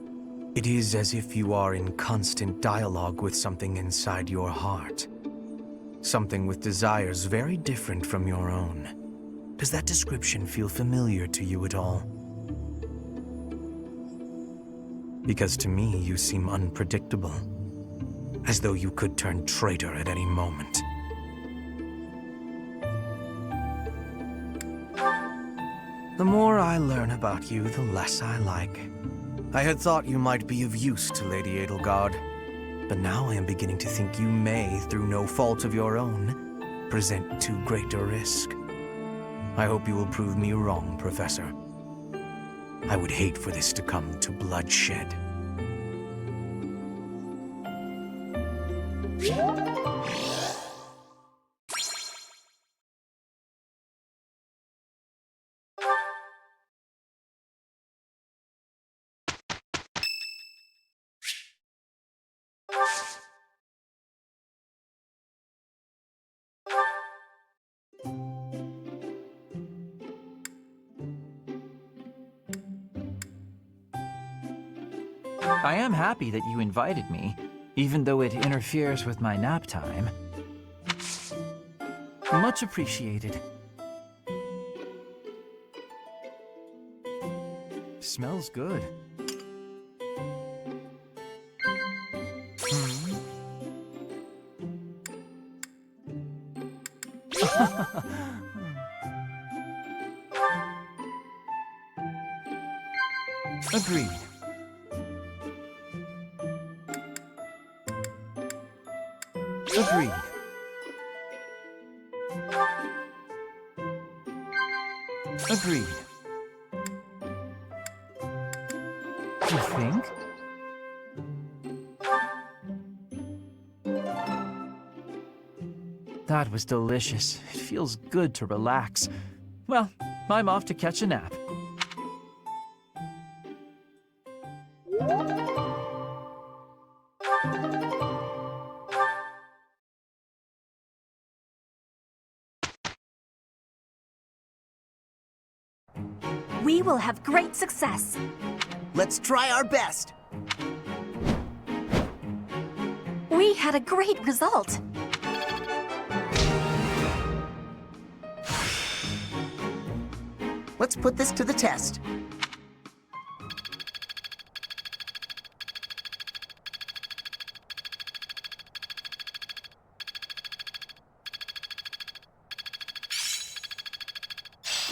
It is as if you are in constant dialogue with something inside your heart. Something with desires very different from your own. Does that description feel familiar to you at all? Because to me, you seem unpredictable. as though you could turn traitor at any moment. The more I learn about you, the less I like. I had thought you might be of use to Lady Edelgard, but now I am beginning to think you may, through no fault of your own, present too great a risk. I hope you will prove me wrong, Professor. I would hate for this to come to bloodshed. I am happy that you invited me, even though it interferes with my nap time. Much appreciated. Smells good. Agreed. Agreed. Agreed. You think? That was delicious. It feels good to relax. Well, I'm off to catch a nap. We will have great success. Let's try our best. We had a great result. Let's put this to the test.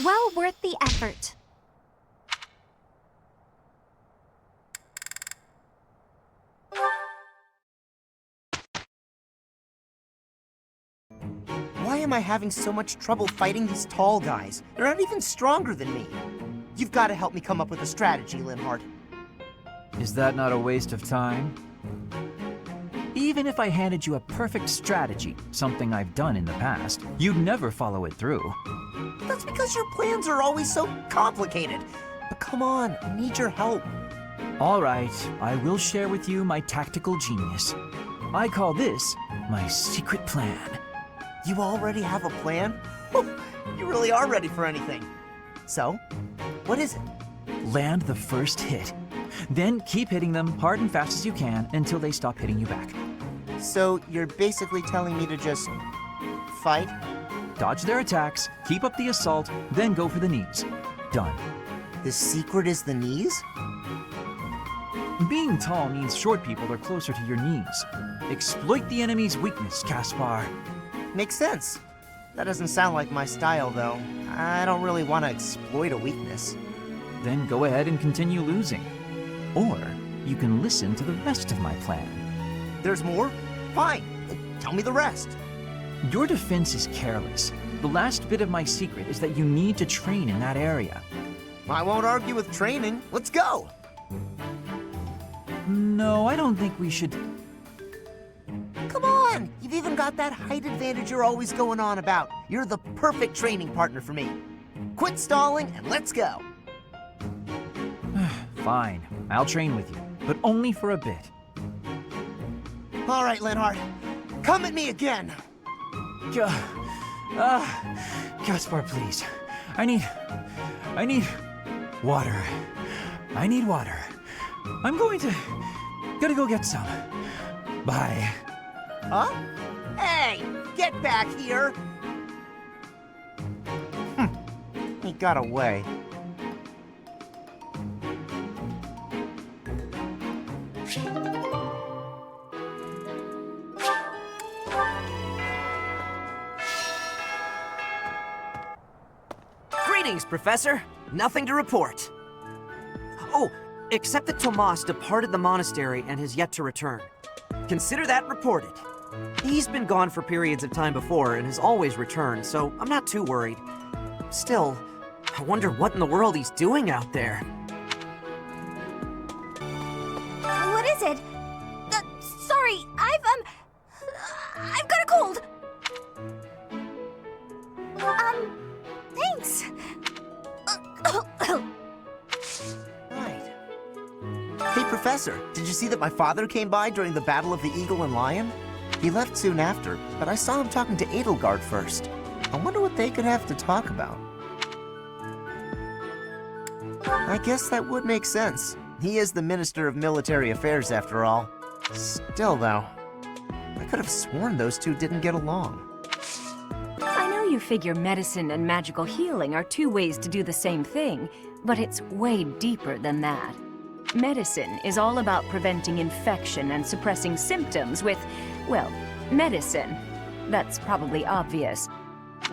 Well worth the effort. Why am I having so much trouble fighting these tall guys? They're not even stronger than me. You've got to help me come up with a strategy, Linhardt. Is that not a waste of time? Even if I handed you a perfect strategy, something I've done in the past, you'd never follow it through. That's because your plans are always so complicated. But come on, I need your help. All right, I will share with you my tactical genius. I call this my secret plan. You already have a plan? You really are ready for anything. So, what is it? Land the first hit. Then keep hitting them hard and fast as you can until they stop hitting you back. So, you're basically telling me to just fight? Dodge their attacks, keep up the assault, then go for the knees. Done. The secret is the knees? Being tall means short people are closer to your knees. Exploit the enemy's weakness, Caspar. Makes sense. That doesn't sound like my style, though. I don't really want to exploit a weakness. Then go ahead and continue losing. Or you can listen to the rest of my plan. There's more? Fine. Tell me the rest. Your defense is careless. The last bit of my secret is that you need to train in that area. I won't argue with training. Let's go! No, I don't think we should... Come on! You've even got that height advantage you're always going on about. You're the perfect training partner for me. Quit stalling and let's go! Fine, I'll train with you, but only for a bit. All right, Linhardt. Come at me again! Caspar, please. I need water. I need water. I'm gotta go get some. Bye. Huh? Hey, get back here! He got away. Thanks, Professor. Nothing to report. Oh, except that Tomas departed the monastery and has yet to return. Consider that reported. He's been gone for periods of time before and has always returned, so I'm not too worried. Still, I wonder what in the world he's doing out there. What is it? Sorry, I've got a cold. Thanks. Right. Hey, Professor, did you see that my father came by during the Battle of the Eagle and Lion? He left soon after, but I saw him talking to Edelgard first. I wonder what they could have to talk about. I guess that would make sense. He is the Minister of Military Affairs, after all. Still, though, I could have sworn those two didn't get along. I know you figure medicine and magical healing are two ways to do the same thing, but it's way deeper than that. Medicine is all about preventing infection and suppressing symptoms with, well, medicine. That's probably obvious.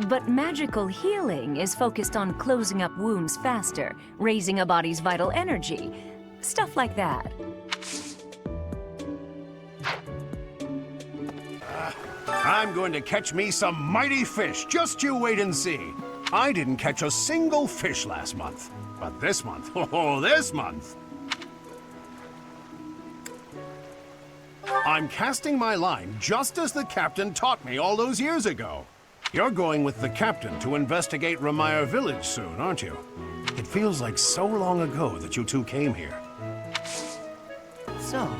But magical healing is focused on closing up wounds faster, raising a body's vital energy. Stuff like that. I'm going to catch me some mighty fish. Just you wait and see. I didn't catch a single fish last month. But this month, oh, this month! I'm casting my line just as the captain taught me all those years ago. You're going with the captain to investigate Ramire Village soon, aren't you? It feels like so long ago that you two came here. So...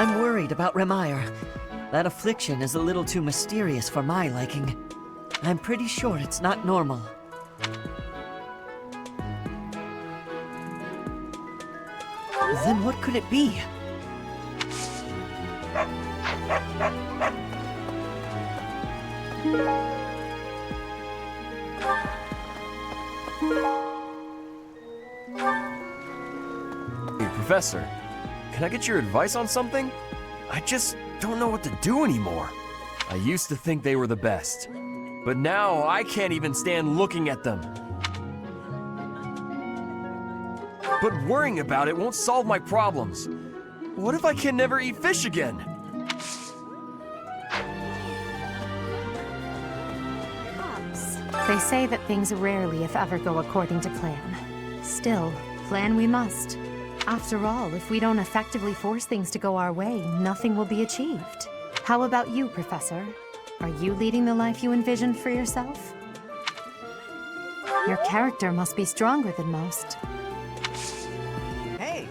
I'm worried about Ramire. That affliction is a little too mysterious for my liking. I'm pretty sure it's not normal. Then what could it be? Hey, Professor, can I get your advice on something? I just don't know what to do anymore. I used to think they were the best, but now I can't even stand looking at them. But worrying about it won't solve my problems. What if I can never eat fish again? They say that things rarely, if ever, go according to plan. Still, plan we must. After all, if we don't effectively force things to go our way, nothing will be achieved. How about you, Professor? Are you leading the life you envisioned for yourself? Your character must be stronger than most. Hey!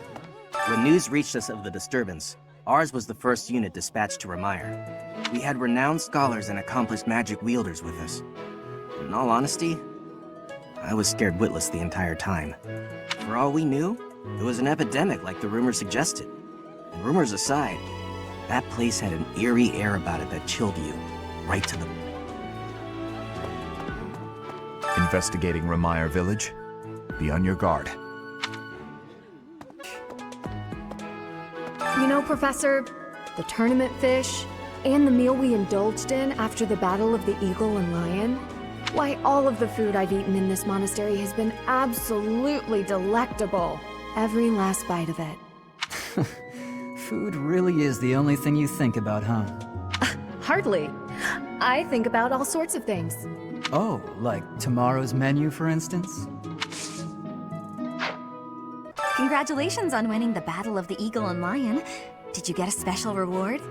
When news reached us of the disturbance, ours was the first unit dispatched to Ramire. We had renowned scholars and accomplished magic wielders with us. In all honesty, I was scared witless the entire time. For all we knew, it was an epidemic like the rumors suggested. And rumors aside, that place had an eerie air about it that chilled you right to the... Investigating Ramire Village? Be on your guard. You know, Professor, the tournament fish, and the meal we indulged in after the Battle of the Eagle and Lion, why, all of the food I've eaten in this monastery has been absolutely delectable. Every last bite of it. Food really is the only thing you think about, huh? Hardly. I think about all sorts of things. Oh, like tomorrow's menu, for instance? Congratulations on winning the Battle of the Eagle and Lion. Did you get a special reward?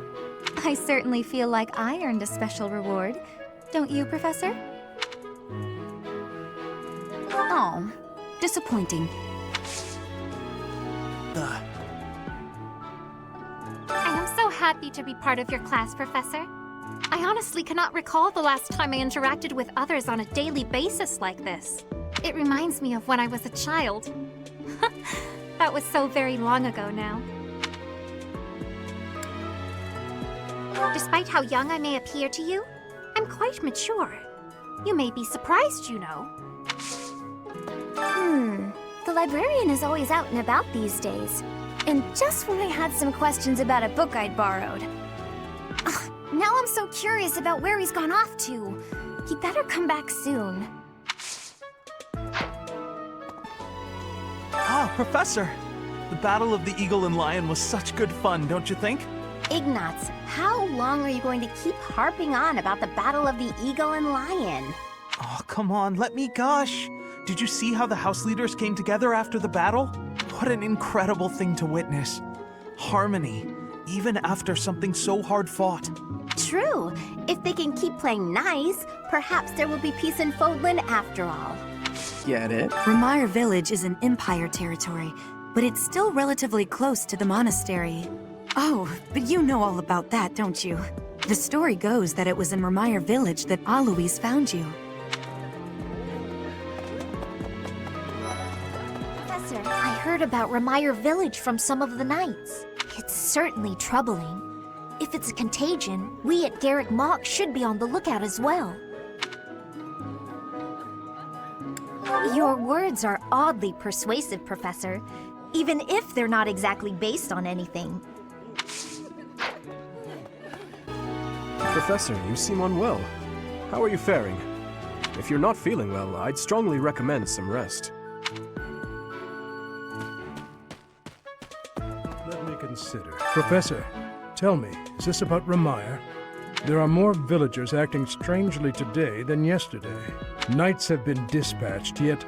I certainly feel like I earned a special reward. Don't you, Professor? Oh, disappointing. I am so happy to be part of your class, Professor. I honestly cannot recall the last time I interacted with others on a daily basis like this. It reminds me of when I was a child. That was so very long ago now. Despite how young I may appear to you, I'm quite mature. You may be surprised, you know. The librarian is always out and about these days. And just when I had some questions about a book I'd borrowed. Ugh, now I'm so curious about where he's gone off to. He better come back soon. Ah, Professor! The Battle of the Eagle and Lion was such good fun, don't you think? Ignatz, how long are you going to keep harping on about the Battle of the Eagle and Lion? Oh, come on, let me gush! Did you see how the house leaders came together after the battle? What an incredible thing to witness. Harmony, even after something so hard fought. True. If they can keep playing nice, perhaps there will be peace in Fodlan after all. Get it? Remire Village is in Empire territory, but it's still relatively close to the monastery. Oh, but you know all about that, don't you? The story goes that it was in Remire Village that Alois found you. Professor, I heard about Remire Village from some of the knights. It's certainly troubling. If it's a contagion, we at Garrick Mach should be on the lookout as well. Your words are oddly persuasive, Professor, even if they're not exactly based on anything. Professor, you seem unwell. How are you faring? If you're not feeling well, I'd strongly recommend some rest. Let me consider. Professor, tell me, is this about Remire? There are more villagers acting strangely today than yesterday. Knights have been dispatched, yet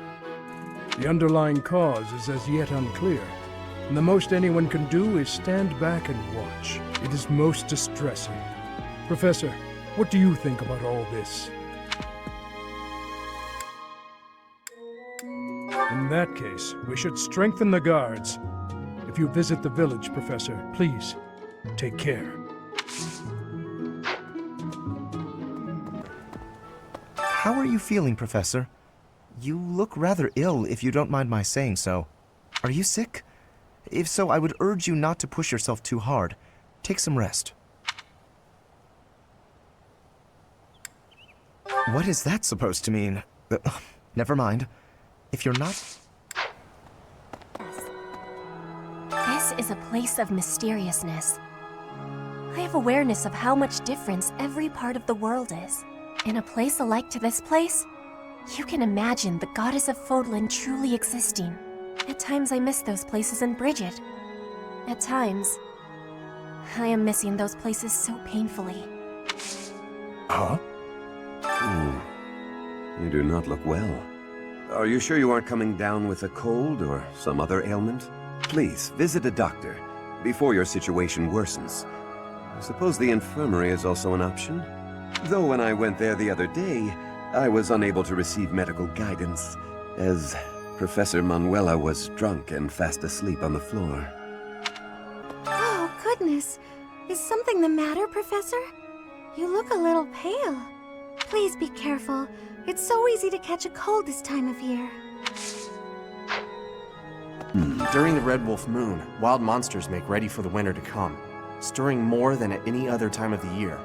the underlying cause is as yet unclear. And the most anyone can do is stand back and watch. It is most distressing. Professor, what do you think about all this? In that case, we should strengthen the guards. If you visit the village, Professor, please, take care. How are you feeling, Professor? You look rather ill, if you don't mind my saying so. Are you sick? If so, I would urge you not to push yourself too hard. Take some rest. What is that supposed to mean? Never mind. If you're not... This is a place of mysteriousness. I have awareness of how much difference every part of the world is. In a place alike to this place, you can imagine the goddess of Fodlan truly existing. At times I miss those places in Bridget. At times, I am missing those places so painfully. Huh? You do not look well. Are you sure you aren't coming down with a cold or some other ailment? Please, visit a doctor before your situation worsens. I suppose the infirmary is also an option. Though when I went there the other day, I was unable to receive medical guidance, as Professor Manuela was drunk and fast asleep on the floor. Oh, goodness. Is something the matter, Professor? You look a little pale. Please be careful. It's so easy to catch a cold this time of year. During the Red Wolf Moon, wild monsters make ready for the winter to come, stirring more than at any other time of the year.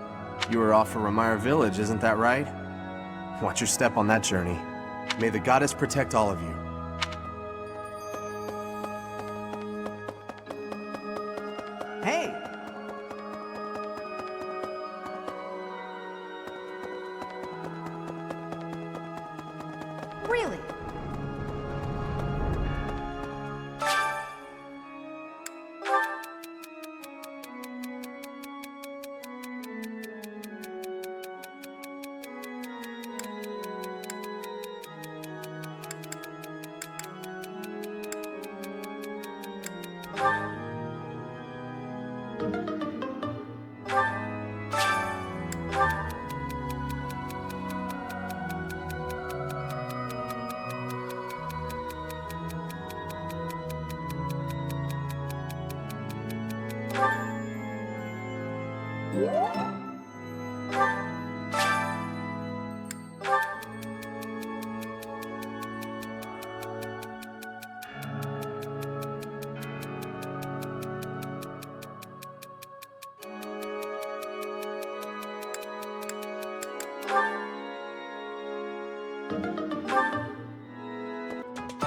You are off for Remire Village, isn't that right? Watch your step on that journey. May the goddess protect all of you. Hey! Really?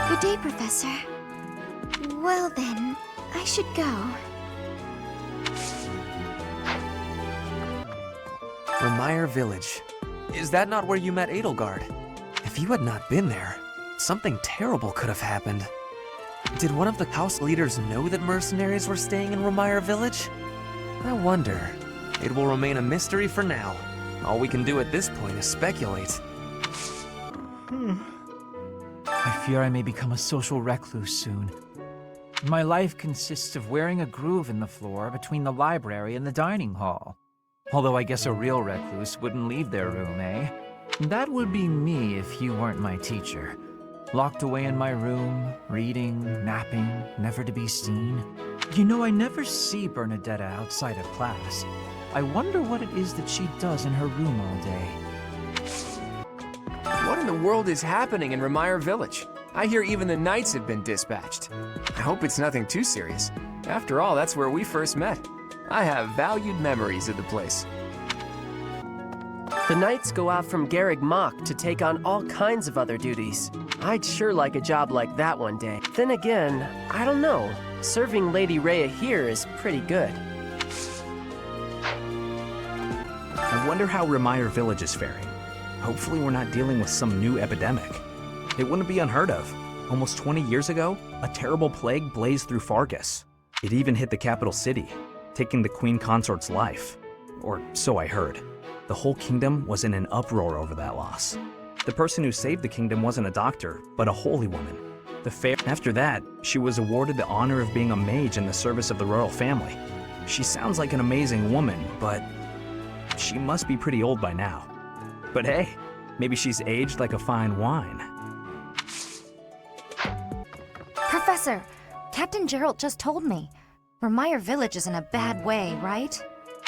Good day, Professor. Well then, I should go. Remire Village. Is that not where you met Edelgard? If you had not been there, something terrible could have happened. Did one of the house leaders know that mercenaries were staying in Remire Village? I wonder. It will remain a mystery for now. All we can do at this point is speculate. I fear I may become a social recluse soon. My life consists of wearing a groove in the floor between the library and the dining hall. Although I guess a real recluse wouldn't leave their room, eh? That would be me if you weren't my teacher. Locked away in my room, reading, napping, never to be seen. You know, I never see Bernadetta outside of class. I wonder what it is that she does in her room all day. What in the world is happening in Remire Village? I hear even the knights have been dispatched. I hope it's nothing too serious. After all, that's where we first met. I have valued memories of the place. The knights go out from Garreg Mach to take on all kinds of other duties. I'd sure like a job like that one day. Then again, I don't know. Serving Lady Rhea here is pretty good. I wonder how Remire Village is faring. Hopefully we're not dealing with some new epidemic. It wouldn't be unheard of. Almost 20 years ago, a terrible plague blazed through Fargus. It even hit the capital city, taking the Queen Consort's life. Or so I heard. The whole kingdom was in an uproar over that loss. The person who saved the kingdom wasn't a doctor, but a holy woman. After that, she was awarded the honor of being a mage in the service of the royal family. She sounds like an amazing woman, but she must be pretty old by now. But hey, maybe she's aged like a fine wine. Professor, Captain Gerald just told me. Remire Village is in a bad way, right?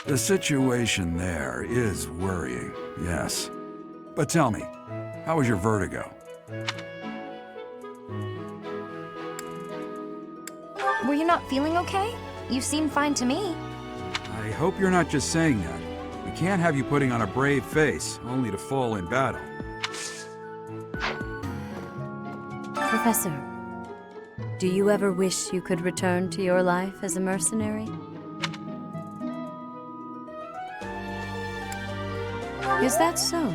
The situation there is worrying, yes. But tell me, how was your vertigo? Were you not feeling okay? You seemed fine to me. I hope you're not just saying that. We can't have you putting on a brave face, only to fall in battle. Professor, do you ever wish you could return to your life as a mercenary? Is that so?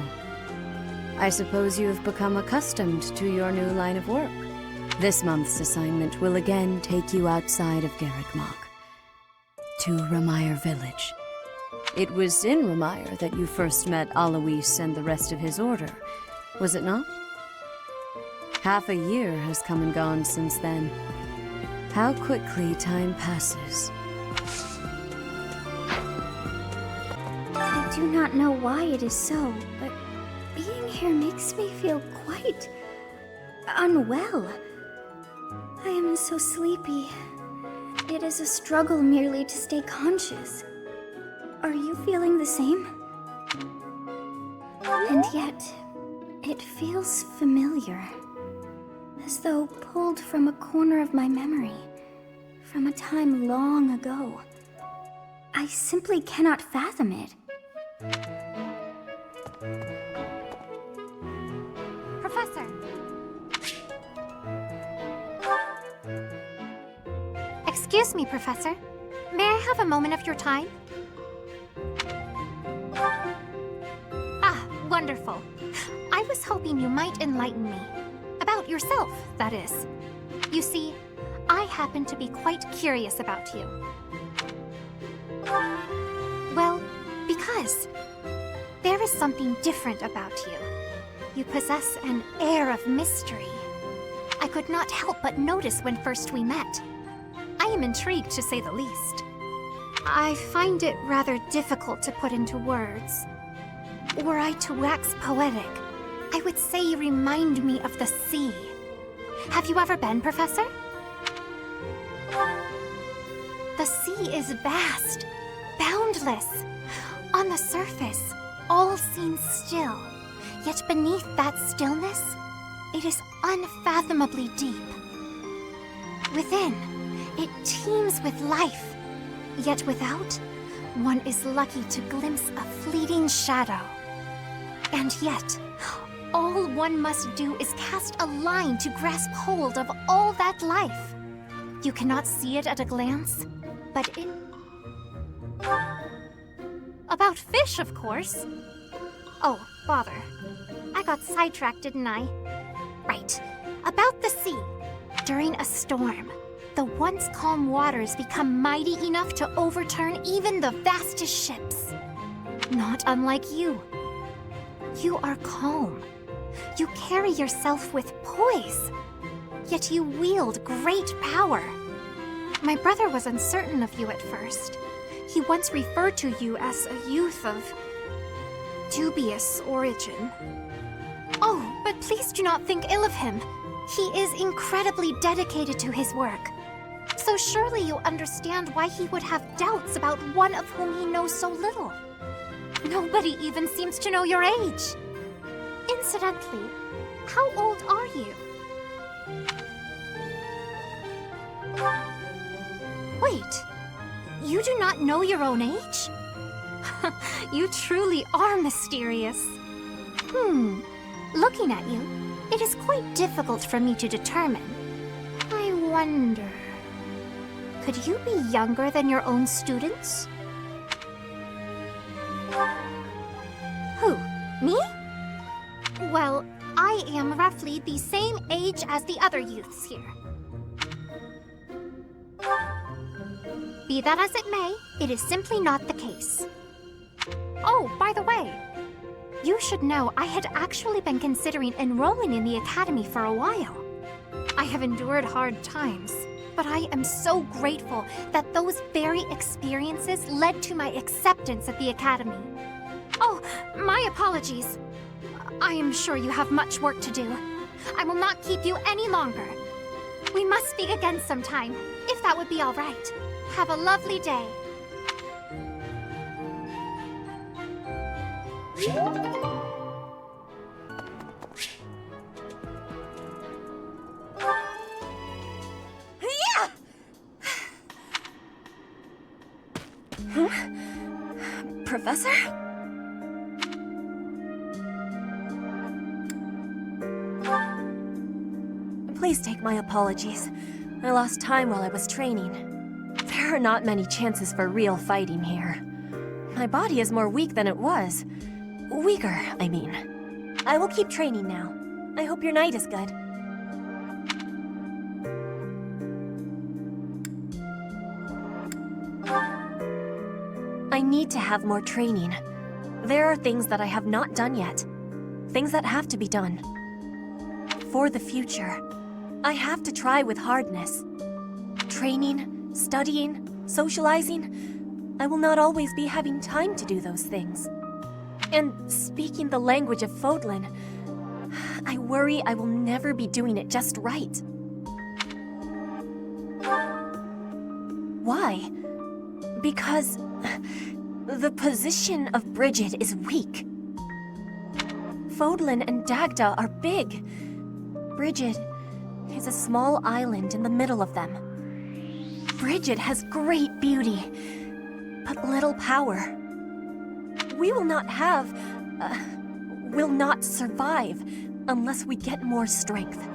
I suppose you have become accustomed to your new line of work. This month's assignment will again take you outside of Garreg Mach, to Remire Village. It was in Remire that you first met Alois and the rest of his order, was it not? Half a year has come and gone since then. How quickly time passes. I do not know why it is so, but being here makes me feel quite unwell. I am so sleepy. It is a struggle merely to stay conscious. Are you feeling the same? And yet, it feels familiar. As though pulled from a corner of my memory, from a time long ago. I simply cannot fathom it. Professor! Excuse me, Professor. May I have a moment of your time? Ah, wonderful. I was hoping you might enlighten me. About yourself, that is. You see, I happen to be quite curious about you. Well, because there is something different about you. You possess an air of mystery. I could not help but notice when first we met. I am intrigued, to say the least. I find it rather difficult to put into words. Were I to wax poetic, I would say you remind me of the sea. Have you ever been, Professor? The sea is vast, boundless. On the surface, all seems still. Yet beneath that stillness, it is unfathomably deep. Within, it teems with life. Yet without, one is lucky to glimpse a fleeting shadow. And yet, all one must do is cast a line to grasp hold of all that life. You cannot see it at a glance, but About fish, of course. Oh, bother. I got sidetracked, didn't I? Right. About the sea. During a storm, the once calm waters become mighty enough to overturn even the vastest ships. Not unlike you. You are calm. You carry yourself with poise. Yet you wield great power. My brother was uncertain of you at first. He once referred to you as a youth of dubious origin. Oh, but please do not think ill of him. He is incredibly dedicated to his work. So surely you understand why he would have doubts about one of whom he knows so little. Nobody even seems to know your age. Incidentally, how old are you? Wait, you do not know your own age? You truly are mysterious. Looking at you, it is quite difficult for me to determine. I wonder... Could you be younger than your own students? Who? Me? Well, I am roughly the same age as the other youths here. Be that as it may, it is simply not the case. Oh, by the way, you should know I had actually been considering enrolling in the academy for a while. I have endured hard times, but I am so grateful that those very experiences led to my acceptance at the academy. Oh, my apologies. I am sure you have much work to do. I will not keep you any longer. We must speak again sometime, if that would be all right. Have a lovely day. Professor? Please take my apologies. I lost time while I was training. There are not many chances for real fighting here. My body is more weak than it was. Weaker, I mean. I will keep training now. I hope your night is good. I need to have more training. There are things that I have not done yet. Things that have to be done. For the future, I have to try with hardness. Training, studying, socializing. I will not always be having time to do those things. And speaking the language of Fodlan, I worry I will never be doing it just right. Why? Because the position of Bridget is weak. Fodlan and Dagda are big. Bridget is a small island in the middle of them. Bridget has great beauty, but little power. We will not survive unless we get more strength.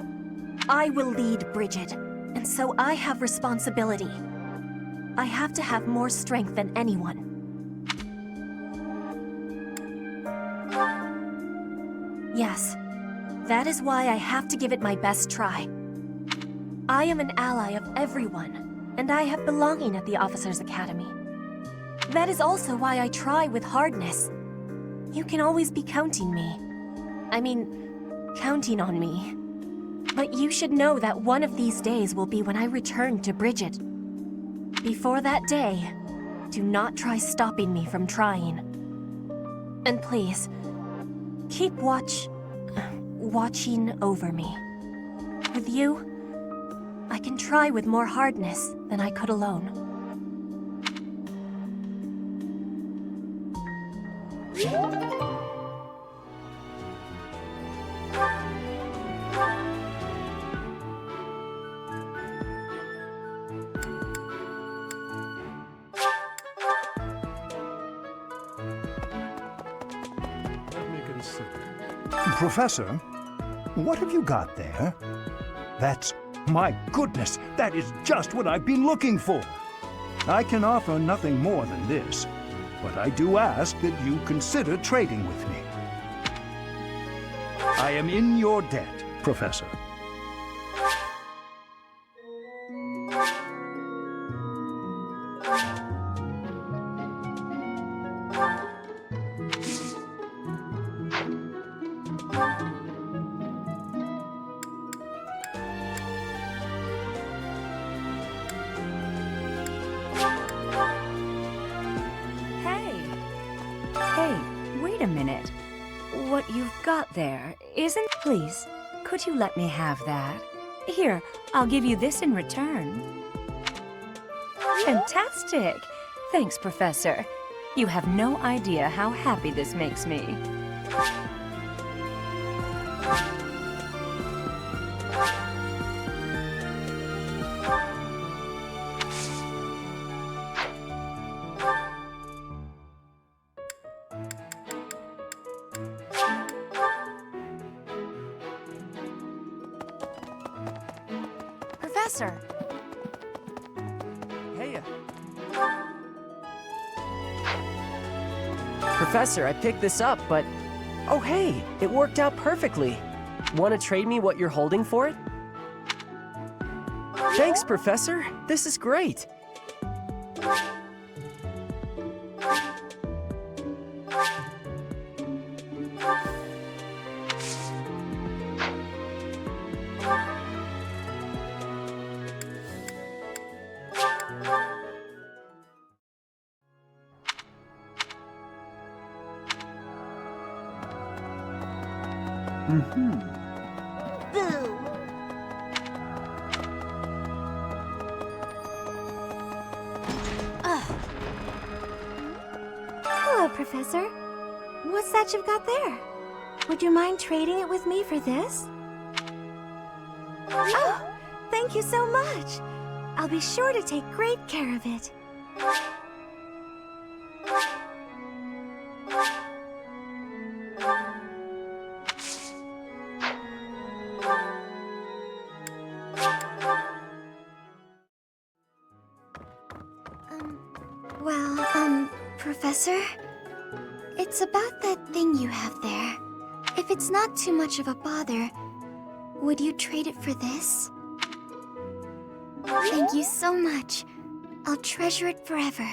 I will lead Bridget, and so I have responsibility. I have to have more strength than anyone. Yes, that is why I have to give it my best try. I am an ally of everyone, and I have belonging at the Officers' Academy. That is also why I try with hardness. You can always be counting on me. But you should know that one of these days will be when I return to Bridget. Before that day, do not try stopping me from trying. And please, keep watching over me. With you, I can try with more hardness than I could alone. Let me consider. Professor, what have you got there? That's My goodness, that is just what I've been looking for. I can offer nothing more than this, but I do ask that you consider trading with me. I am in your debt, Professor. Wait a minute. What you've got there isn't... Please, could you let me have that? Here, I'll give you this in return. Fantastic! Thanks, Professor. You have no idea how happy this makes me. Professor! Hey. Professor, I picked this up, but... Oh, hey! It worked out perfectly. Want to trade me what you're holding for it? Thanks, Professor. This is great. Hello, Professor. What's that you've got there? Would you mind trading it with me for this? Oh, thank you so much. I'll be sure to take great care of it. Professor? It's about that thing you have there. If it's not too much of a bother, would you trade it for this? Thank you so much. I'll treasure it forever.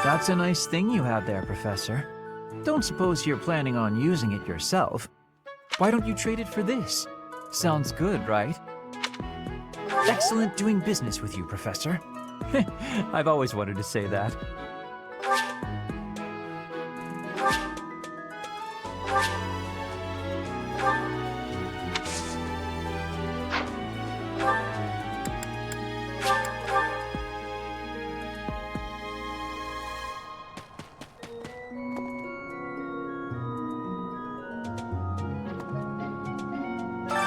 That's a nice thing you have there, Professor. Don't suppose you're planning on using it yourself. Why don't you trade it for this? Sounds good, right? Excellent doing business with you, Professor. I've always wanted to say that.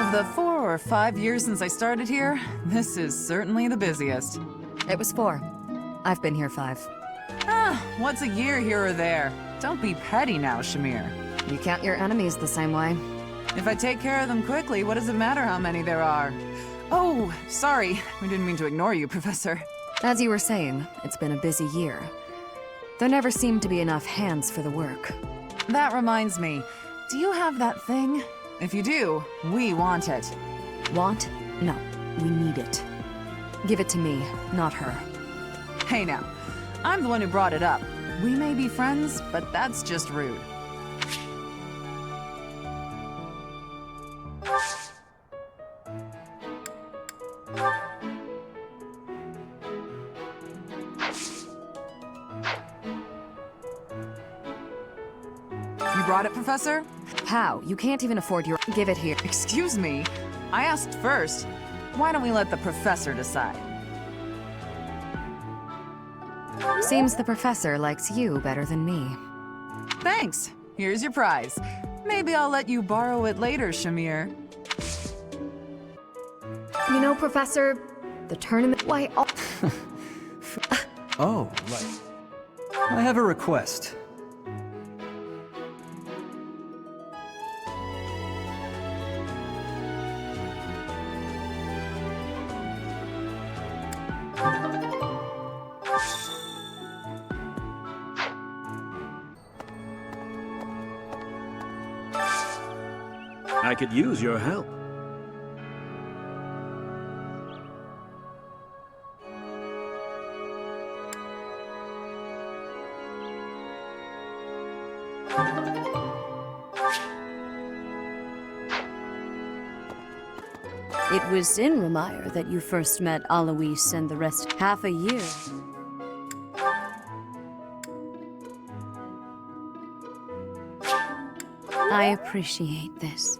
Of the 4 or 5 years since I started here, this is certainly the busiest. It was 4. I've been here 5. What's a year here or there? Don't be petty now, Shamir. You count your enemies the same way. If I take care of them quickly, what does it matter how many there are? Oh, sorry. We didn't mean to ignore you, Professor. As you were saying, it's been a busy year. There never seemed to be enough hands for the work. That reminds me. Do you have that thing? If you do, we want it. Want? No. We need it. Give it to me, not her. Hey now. I'm the one who brought it up. We may be friends, but that's just rude. You brought it, Professor? How? You can't even afford your... Give it here. Excuse me. I asked first. Why don't we let the Professor decide? Seems the professor likes you better than me. Thanks. Here's your prize. Maybe I'll let you borrow it later, Shamir. You know, Professor, the tournament. Why? Oh, right. I have a request. I could use your help. It was in Remire that you first met Alois and the rest. Half a year. I appreciate this.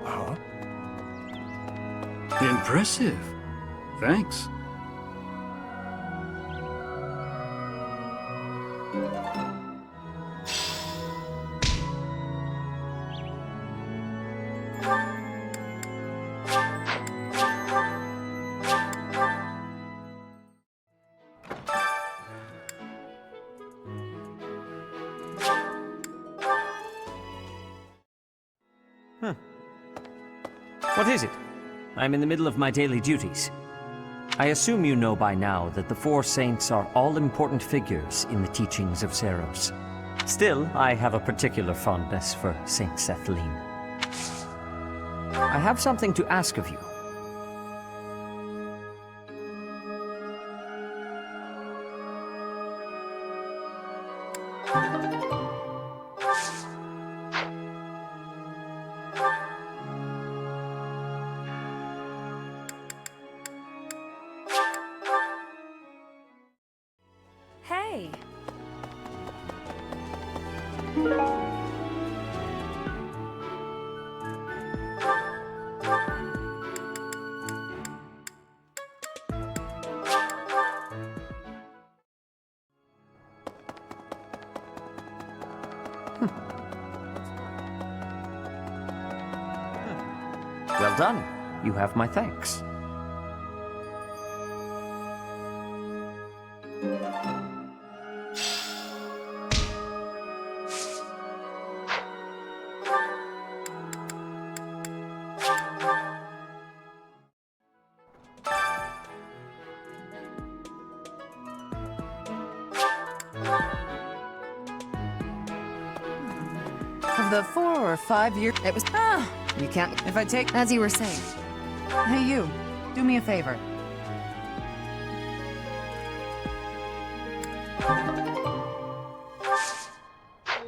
Huh? Impressive. Thanks. What is it? I'm in the middle of my daily duties. I assume you know by now that the four saints are all-important figures in the teachings of Seros. Still, I have a particular fondness for Saint Sethlin. I have something to ask of you. Hey! Well done. You have my thanks. Of the 4 or 5 years, it was. You can't. If I take. As you were saying. Hey, you. Do me a favor.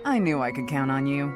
I knew I could count on you.